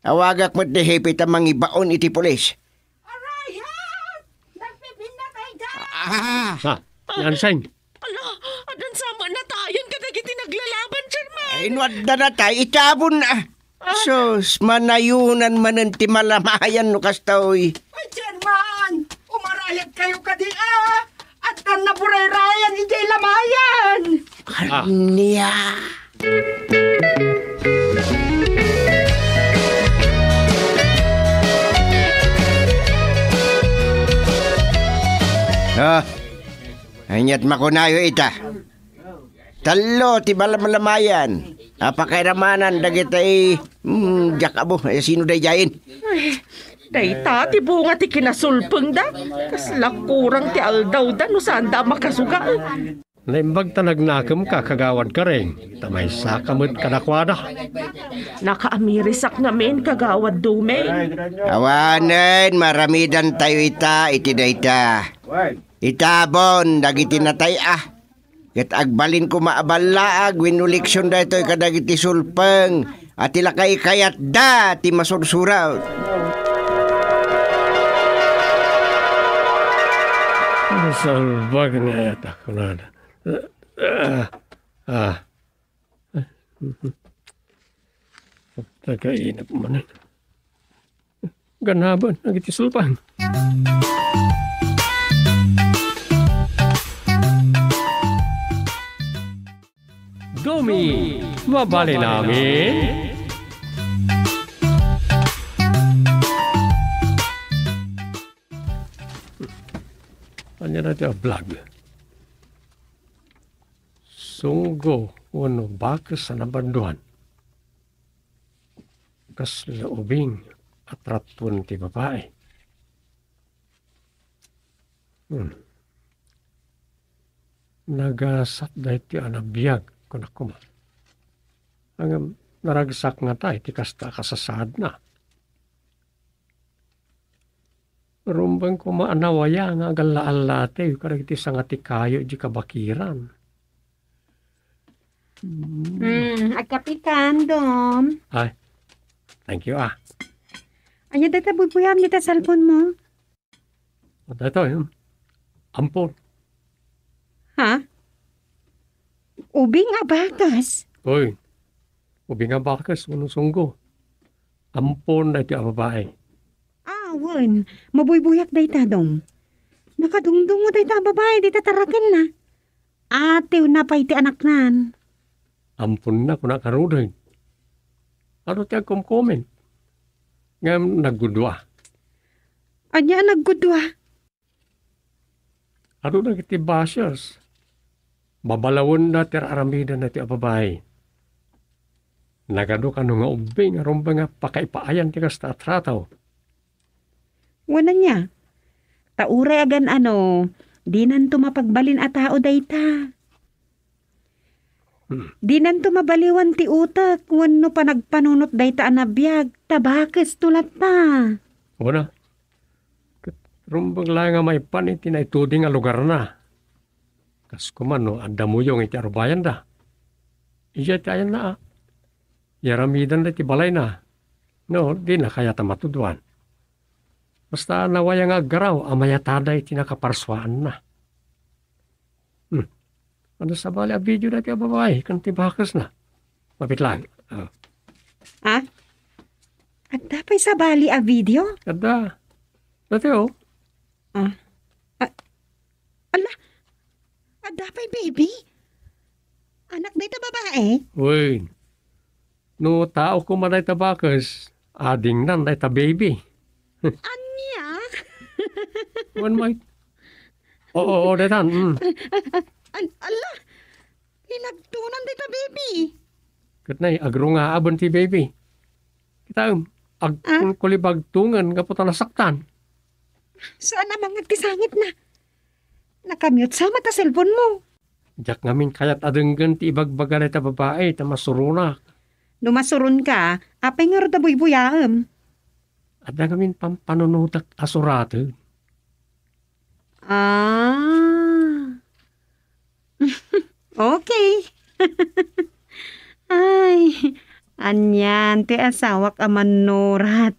Awagak mo't dehipit ang mangibaon iti pulis. Arayat! Nagpipinda kayo dyan! Yanseng. Ala, adan sama na tayon ka dagiti naglalaban, Chairman. Ay, wadda na tayo, itabon na. Sus, manayunan man ti malamayan no kastoy. Ay, Chairman! Umarayag kayo kadi at tan na buray-rayan ijay lamayan! Niya. Anyat makunayo ita. Talo, ti malamayan. Apakairamanan, dagitay, jakabo, sino day jain? Dayta, ti bunga ti kinasulpeng da. Kaslakurang ti aldaw da, no saan da makasuga. Naimbag tanagnakam ka, kagawad ka rin. Tamay sakamot kanakwada. Nakaamirisak namin kagawad dume. Awanan, maramidan tayo ita, iti dayta. Itabon, dagiti natay Ket agbalin ko maabalaag, winuliksyon da ito'y kadagiti sulpeng. At ilakay kayat da, ti masursuraw. Salbag na yata ko na. Tagainap man. Ganaban, nagiti sulpang. Domi, mabali namin. Ano natin ang vlog? Sunggo, wano bakas sa nabanduan. Kas laubing at ratun ti babae. Nagasat dahi ti anabiyag. Kunakuma. Ang naragsak nga tayo, ti kasta kasasad na. Rumbang kumaanawaya nga agalaal tayo, karagiti sa nga ti kayo di kabakiran. Agkapikan, Dom. Ay, thank you Anya data bubuyam nita cellphone mo? At ito, ampon. Ha? Ubing abakas. Uy, ubing nga bakas, unong sunggo. Ampon na iti babae. Awan, mabuybuyak day ta, Dom. Nakadungdung mo day ta babae, di tatarakin na. Atew na pa iti anak nan. Ampon na kung nakarudoy. Ano ti agkom-comment? Ngam naggudwa. Anya naggudwa? Ano na kiti bashers? Babalawon na aramida na ti babae. Nagado ka nga ubing, arumba nga pakaipaayan ti kasta atrataw. Wala niya. Tauray agan di nan tumapagbalin a tao dayta. Di nan tumabaliwan ti utak, wano pa nagpanunot dayta anabiyag, tabakes tulat ta. Wala. Rumbang lang nga may paniti na ituding nga lugar na. Kas kumano, anda mo yung iti arubayan da. Iya ti ayan na Yaramidan na ti balay na. No, di na kaya tamatuduan. Basta nawaya nga garaw, amayatada iti nakaparswaan na. Ano sa bali a video na ti babae, kan ti bakas na. Mapit lang. At dapay sa bali a video? Kada. Dati At dapay baby? Anak na ita babae? Uy. No tao ko man ay tabakas, ading nan ay ta baby. Anya? One might. Oo, detan. Ala, hinagtunan dita baby. Katnay, agro nga abon ti baby. Kita kulibag tungan nga puta nasaktan. Saan na mga kisangit na? Nakamute sa mata cellphone mo. Diyak ngamin kayat adenggan ti ibagbaga na ta babae, ta masuruna. Numasuron ka, apay nga rada buybuyaam. At na ngamin pampanunutak asurate. Okay. Ay, anyan, ti asawak aman nurat.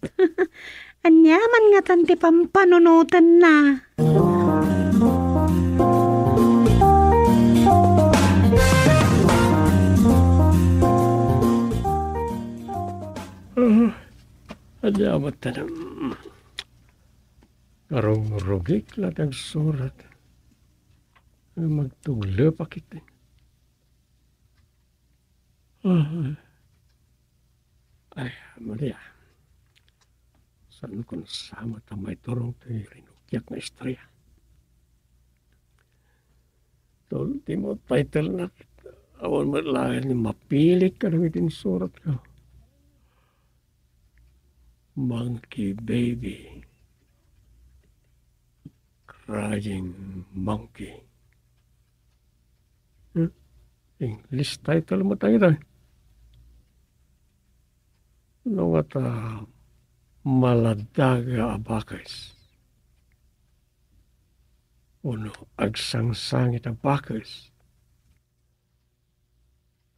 Anyaman nga tanti pampanunutan na. Alamat na karong rugik lang ang surat. Magtuglo pa kita. Ay, Maria. Saan ko nasama tamay turong tayo rinugyak na istorya? Tulti mo title na awan mo lang ni mapilit ka ng itin surat ko. Monkey Baby. Crying Monkey. English title mo tayo tayo. Ano nga ta maladaga abakas. Uno, agsangsangit abakas.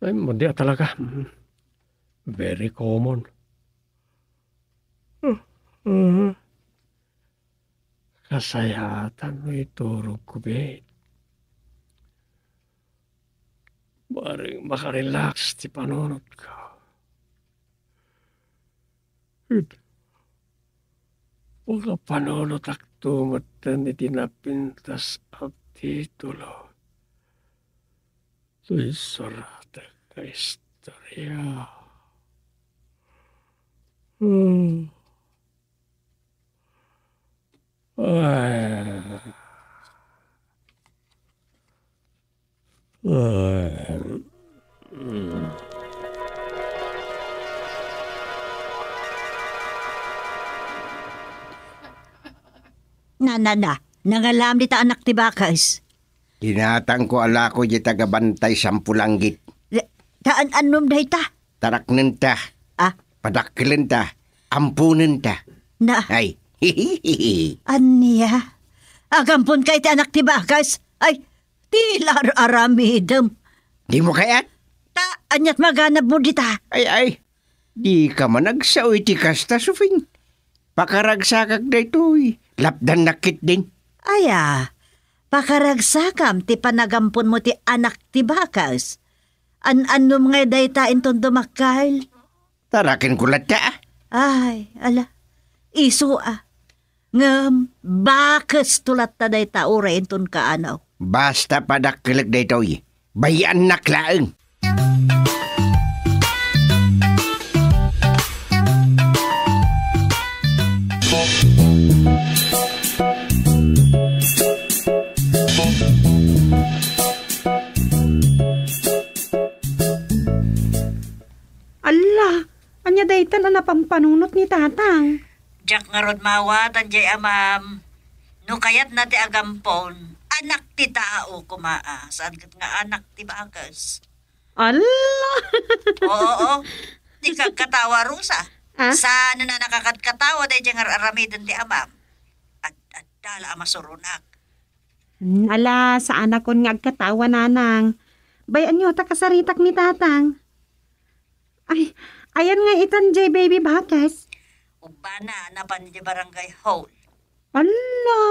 Ay, hindi talaga. Very common. Kasayatan mo iturog kubit. Baring makarelax ti panunod ka. Huwag panunod ak tumatan ni tinapintas at titulo. Ito'y sarata ka istorya. Nangalam di ta anak ti bakas. Tinatang ko ala ko di tagabantay sampulanggit. Taan anom dahi ta? Taraknen ta. Padaklen ta. Ampunen ta. Na, Ay, aniya. Agampon kay ti anak ti bakas. Ay, tilar aramidem. di mo kayat? Ta, anyat maganap mo di ta. Ay. Di ka man nagsaoy ti kasta, Sufing. Pakaragsakag na ito'y. Lapdan nakit din. Aya, pakaragsakam ti panagampon mo ti anak ti bakas. Anom nga day ta inton dumakal. Tarakin ko lata. Ay, ala, iso ngam, bakas tulat ta day ta ura inton kaanaw. Basta padakkelag na ito'y. Bayan naklaang. Ala, anya daytan na napampanunot ni tatang. Jack nga rod mawatan jay amam. No kayat na ti agampon, anak ti tao kumaa. Saan kat nga anak ti bakas? Ala! Oo, di kagkatawa rusa. Sana na nakakatkatawa day jay nga aramidan ti amam. At dala amasurunak. Ala, sa anak kon nga agkatawa nanang. Bayan nyo, takasaritak ni tatang. Ay, ayan nga itan jay baby bakas. Ubana napan di barangay hall. Ala,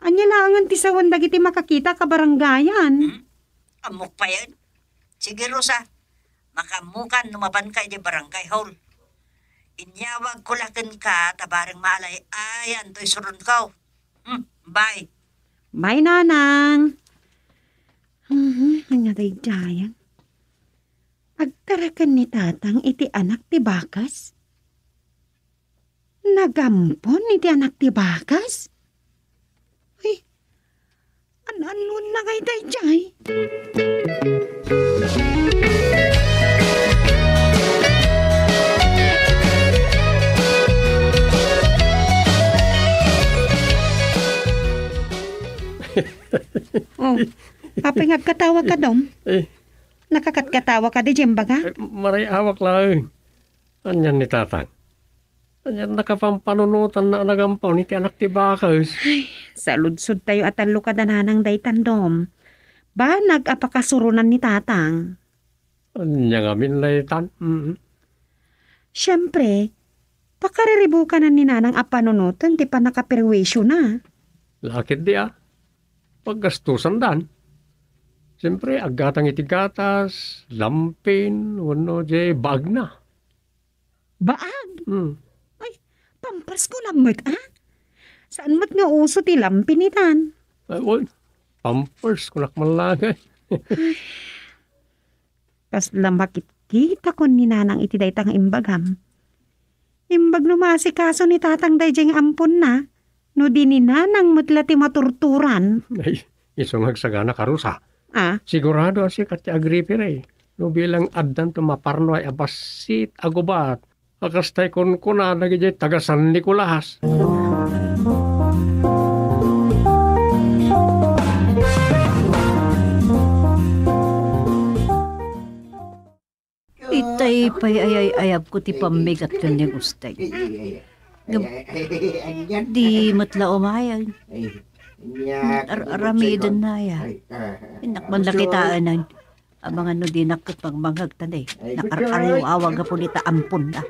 anya lang ti sawan dagiti makakita ka barangayan. Amok pa yan. Sige Rosa, makamukan numapan ka di barangay hall. Inyawag ko lakin ka tabarang malay ayan to'y surun ko. Bye. Bye, nanang. Anya day jayan. Agtarakan ni tatang iti anak ti bakas? Nagampon iti anak ti bakas? Ay, anon na kay dayjay? Oh, papay ngagkatawa ka dom? Nakakatkatawa ka di jembaga? Maray awak lang. Anyan ni tatang. Anyan nakapampanunutan na nagampaw ni ti anak ti bakas. Ay, sa ludsod tayo at ang lukadananang daytan dom. Ba nag-apakasurunan ni tatang? Anya nga minlaytan. Siyempre, pakariribukan na ni nanang apanunutan di pa nakapirwisyo na. Lakit di Paggastusan dan. Siyempre, agatang itigatas, lampin, wano jay bag na. Baag? Pampers ko lang mat, ah? Saan mat nga uso ti lampinitan? Ay, wala. Pampers, kunak malagay. Kas lamakit kita ko ni nanang iti daytang imbagam. Imbag lumasikaso ni tatang dayjeng ampun na. No di ni nanang mutla ti maturturan. Ay, isong hagsagana karusa. Ah, Sigurado si Katya Agripire. No bilang addan tumaparno ay abasit agubat. Akastay kun kuna nagijay taga San Nicolas. Itay pay ayab ko ti pamigat ko niya gustay. Di matla umayag. Aramidan na ya. Inakman lakitaan na. Ang mga no di nakot magmangagtan eh. Nakaraw-awag po nita ampun na.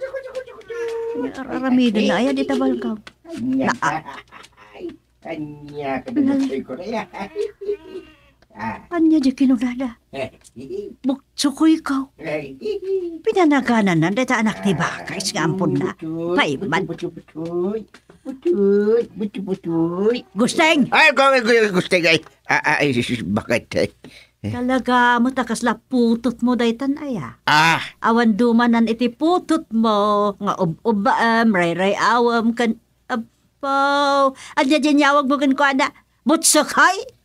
Aramidan na ya di tabal ka. Anya di kinunada. Bukso ikaw. Pinanaganan na data anak ni Bakais nga ampun na. Paiman. Gusteng! Ay, gusto ay. Bakit? Talaga mo takas putot mo daytan aya. Awan dumanan iti putot mo. Nga ub-ubam, ray-ray awam kan. Apaw. Anya dyan yawag mo kan ko ana. Butsakay?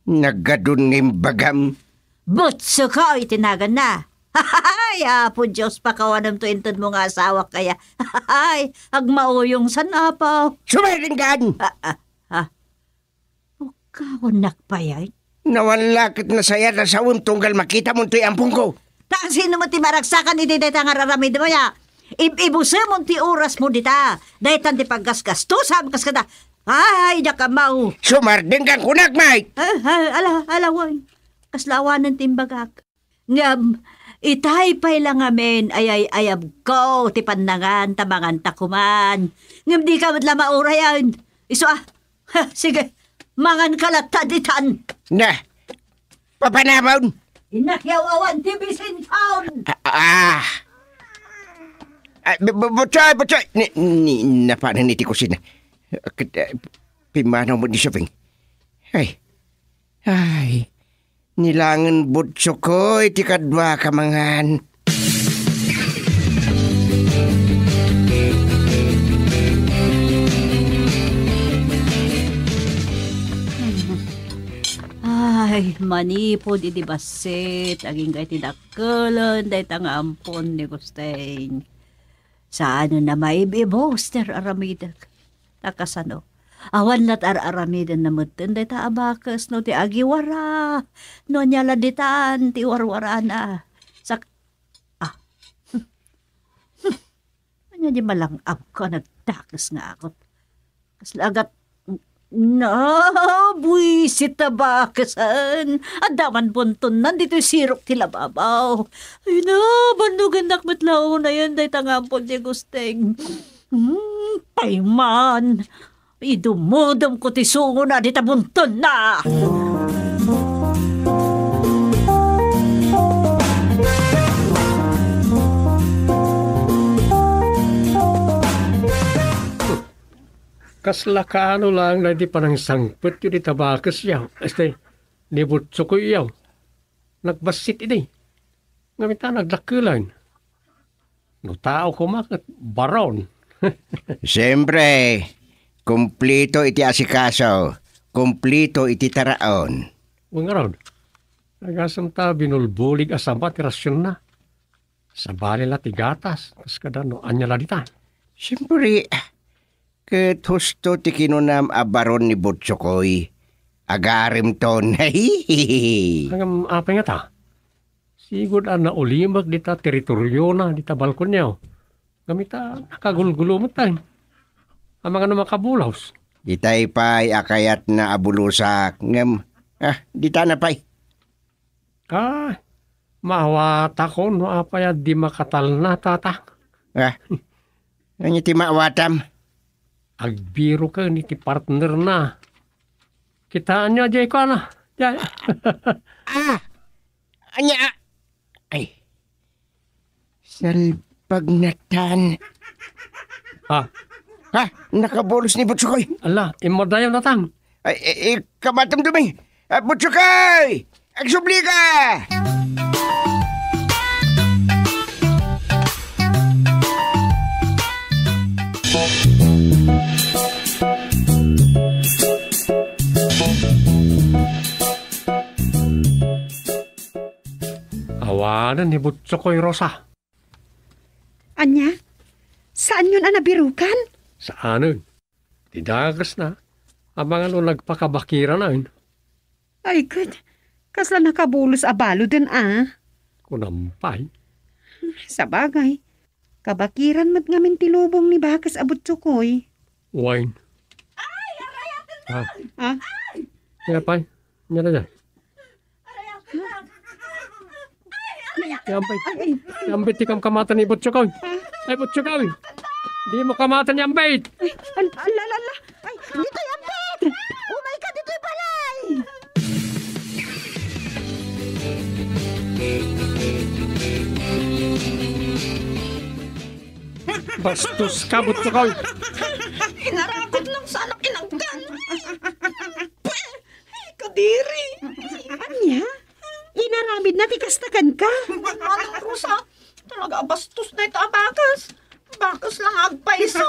Nagadun ng bagam. Butsakay, tinagan na. Hay, apo Diyos, pakawanam to intod mo nga asawa kaya. Hay, agmauyong sanapaw. Sumaringgan! Bukawanak pa yan. Nawalakit na saya na sa tunggal makita mo to'y ampung ko. Ta, sino mo ti maragsakan iti dayta nga raramid mo ya? Ibuse mo ti oras mo dita. Daytan ti paggasgastusam kas kada. Ay, nakamaw. Sumardenggan kunak, Mike. Alaway. Kaslawanan timbagak. Ngam, itay pa'y lang amin ayab ko ti pandangan tamangan takuman. Ngam di ka matla maura yan. Iso sige, mangan kalata ditan. Na, papanamon. Inakyawawan ti Bisintown. Butsoy. Napanan niti ko sina. Pimanaw mo ni Soping. Ay. Nilangan butso ko, iti kadwa kamangan. Ay, manipod iti basit, aging kay tinakalan, dahi tanga ampon ni Gusteng. Saan na maibibos, ter aramidag. Takasano, awan lat aramidan na mutin, dahi ta abakas, no ti agiwara, no nyala ditan, ti warwara na. Ano di malangap ko, nagtakas nga ako. Kaslagat, buwisit na bakasan. Adaman bunton, nandito sirok tila babaw. Ay na, bandugan nakmatlaw na yan, dahi tangampon di Gusteng. Payman, idumudom ko ti sungo na, di tabunton na. Kasla kaano lang na di parang sangput yun di tabakas yaw. Este, nibutso ko yaw. Nagbasit iti. Ngamita nagdakulan. No tao kumakit, baron. Siyempre, kumplito iti asikaso. Kumplito iti taraon. Mga raw, nagasam ta binulbulig asabat rasyon na. Sa balila ti gatas, kas kada no anyala ditan. Siyempre, ket husto ti kinunam a baron ni Butsokoy. Agarim ton. Hanggang apa nga ta? Sigod na ulimag dita teritoryo na dita balkon niyaw. Gamita nakagulgulo mo tayo. Ang mga naman kabulaws. Ditay pa'y akayat na abulusak. Ngam, dita na pa'y. Mawata ko no apaya di makatal na tata. Ano ti mawatam? Agbiro ka ni ti partner na. Kitaan niya, Jay ko na. Anya. Ay. Salpagnatan. Ha? Nakabolos ni Butsukoy. Ala, imadayaw na tang. Ay, kamatam duming. Butsukoy! Agsubli ka! Awanan ni Butsukoy, Rosa. Anya? Saan yun nabirukan? Saan? Tidagas na. Abang ano nagpakabakiran na yun. Ay, good. Kasla nakabulos abalo din Kunampay. Sa bagay. Kabakiran mat ngamin tilubong ni Bakas abot Tsukoy. Wine. Ah? Kaya pay. Yan na dyan. Yambit ti kam kamatan ni Butsukoy. Ay, Butsukoy. Di mo kamatan ni Yambit. Ay, alalala. Ay, dito yung bed! Umay ka dito yung balay! Bastos ka, Butsukoy. Inarakot lang sana kinanggan. Kadiri. Anya? Inaramid na tikastakan ka. Manang Rosa, talaga bastos na ito abakas. Bakas lang agpaiso.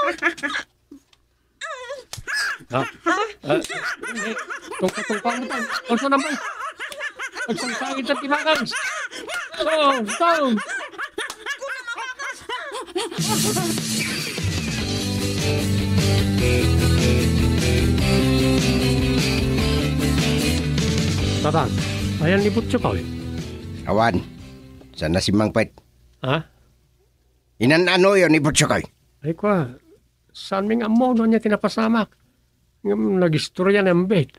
Tungka mo tayo. Ang sa naman. Pagsangkangit at timakan. Tong. Tatang, ayan ni Butsukoy. Awan, sana si Mang Pet. Ha? Inan-ano yun ni Butsukoy? Ay kwa, saan ming amo no niya tinapasamak? Nag-istorya ng ambit.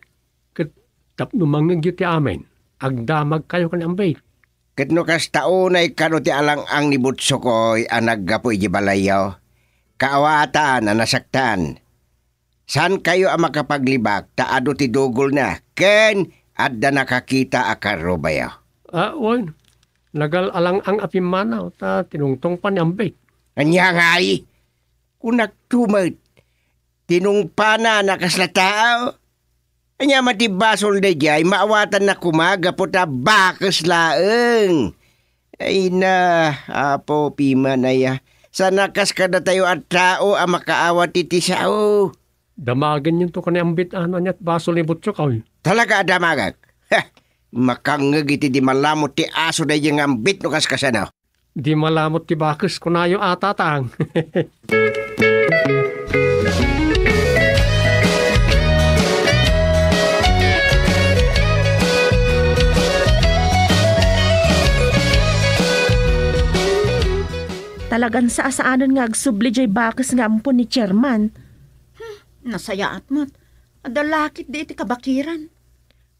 Tapno mangyag ti amin. Agdamag kayo kan ambit. Kitno kas tao na ikano ti alang-ang ni Butsukoy ang naggapoy di balayaw. Kaawatan na nasaktan. San kayo ang makapaglibak taado ti dugol na? Ken, adda nakakita akaro bayaw. Wan. Nagal alang ang apimanaw ta tinungtong pa ni ambit. Anya nga ay, kung nagtumad, tinungpana na kasla tao. Anya matibasol na jay, maawatan na kumaga po ta bakas laeng. Ay na, apo pima na ya. Sana kas kada tayo at tao ang makaawat iti sao. Damagan yun to ka ni ambit ano niya't basol ni Butsukoy. Talaga damagag. Ha, makangag iti di malamot ti aso na yung ambit no kaskasano. Di malamot ti bakas kunayo atatang. Talagang sa asaanon nga agsubli jay bakas nga ampon ni chairman. Nasayaat mat. Adalakit di iti kabakiran.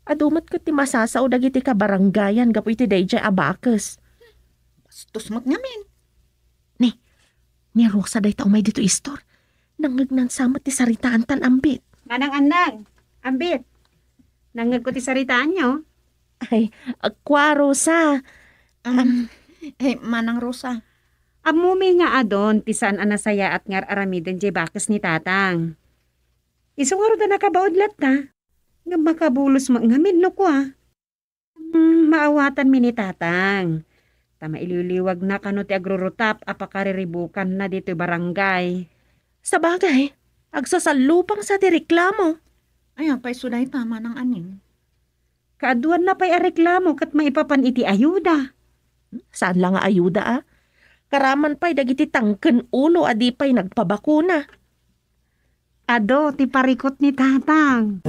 Adumat ko ti masasaw dagiti ka barangayan gapo iti dayjay abakas. Bastos mat ngamin. Ni Rosa day tao may dito istor. Nangagnan samat ti saritaan tan ambit. Manang-anang, ambit. Nangag ko ti saritaan nyo. Ay, akwa Rosa. Manang Rosa. Amumi nga adon, tisan anasaya at ngar aramiden jay bakas ni tatang. Isungaro da nakabaudlat ta. Nga makabulos mo ngamin no ko maawatan mi ni tatang. Tama ililiwag na kano ti agrurutap apakariribukan na dito barangay. Sa bagay, agsasalupang sa tireklamo. Ayan, pa'y sunay tama ng aning. Kaaduan na pa'y areklamo kat maipapan iti ayuda. Saan lang nga ayuda Karaman pa'y dagiti tangken ulo adi pa'y nagpabakuna. Ado, ti parikot ni tatang.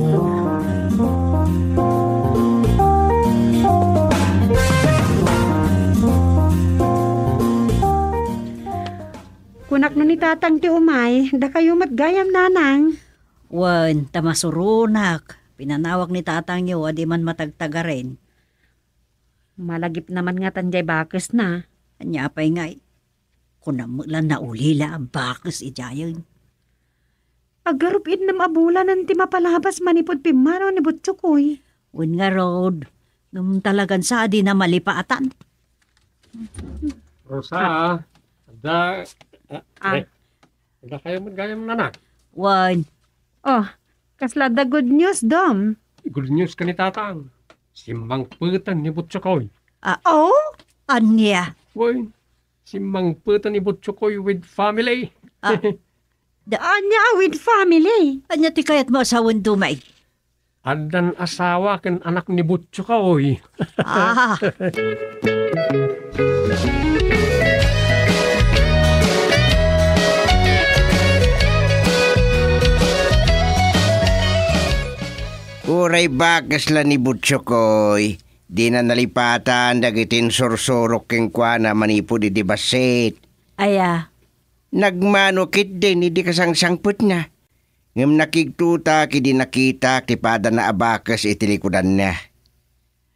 Kunak no ni tatang ti umay, da kayo matgayam nanang. Wan, tamasurunak. Pinanawag ni tatang niyo, adi man matagtaga rin. Malagip naman nga tanjay bakas na. Anya pa'y ngay. Kunamulan na ulila ang bakas ijayon. Agarupin na mabulan ng ti mapalabas manipod pimano ni Butsukoy. Wan nga road. Ngam talagan sa adi na malipaatan. Rosa, Wala kayo magayam nanak. Wan, Oh, kasla the good news, Dom. Good news ka ni tatang. Simbang putan ni Butchokoy. Oh? anya. Boy, simbang putan ni Butchokoy with family. Anya with family. Anya ti kayat mo asawan dumay. Adan asawa ken anak ni Butchokoy. Ah, Uray bakas la ni Butchokoy. Di na nalipatan dagitin sorsorok keng kwa na manipo di basit. aya. Nagmanukit din hindi kasangsangput na. Ngam nakigtuta kidi nakita kipada na abakas itilikudan na.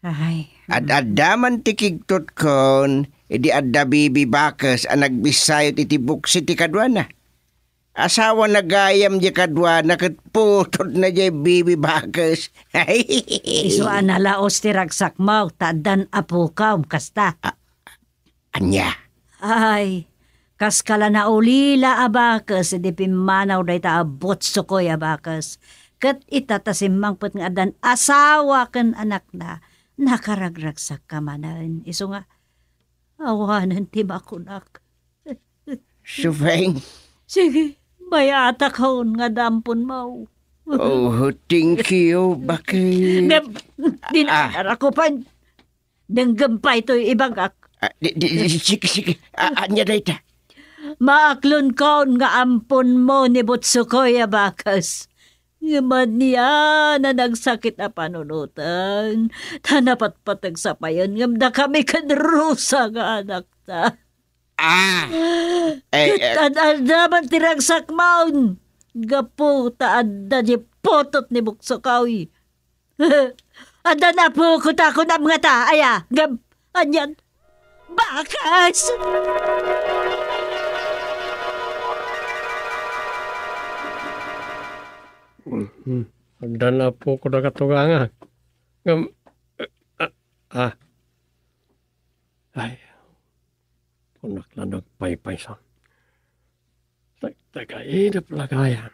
Ay, Ad-adaman ti kigtot kon, idi adda bibi bakas ang nagbisayot iti buksit ti kadwa na. Asawa na gayam di kadwa na katputod na di bibi bakas. isuan na laos ti ragsak mo, tadan apukaw, kasta. Anya, Ay, kaskala na ulila abakas, di pimanaw day ta abot sukoy abakas. Kat itatasimang put nga adan asawa kan anak na, nakaragragsak ka manan. Iso nga, awanan ti makunak. Sufeng. Sige, may atakon nga dampon mo. Oh, thank you, bakit? Dinakar ako pa. Danggampay to'y ibang Sige, anya day ta. maaklon kaon nga ampon mo ni Butsukoy abakas. Ngaman niya na nagsakit na panunutan. Tanapat patag sa payan. Ngamda kami kadrusa nga anak ta. Tadaman tiragsak maun. Gapo taada di potot ni Butsukoy. Ada na po ko na mga ta. Aya, gab, anyan. Bakas! Agdan na po ko na katunganga. Ay, punak na nagpaypaysan. Tagainap lagayan.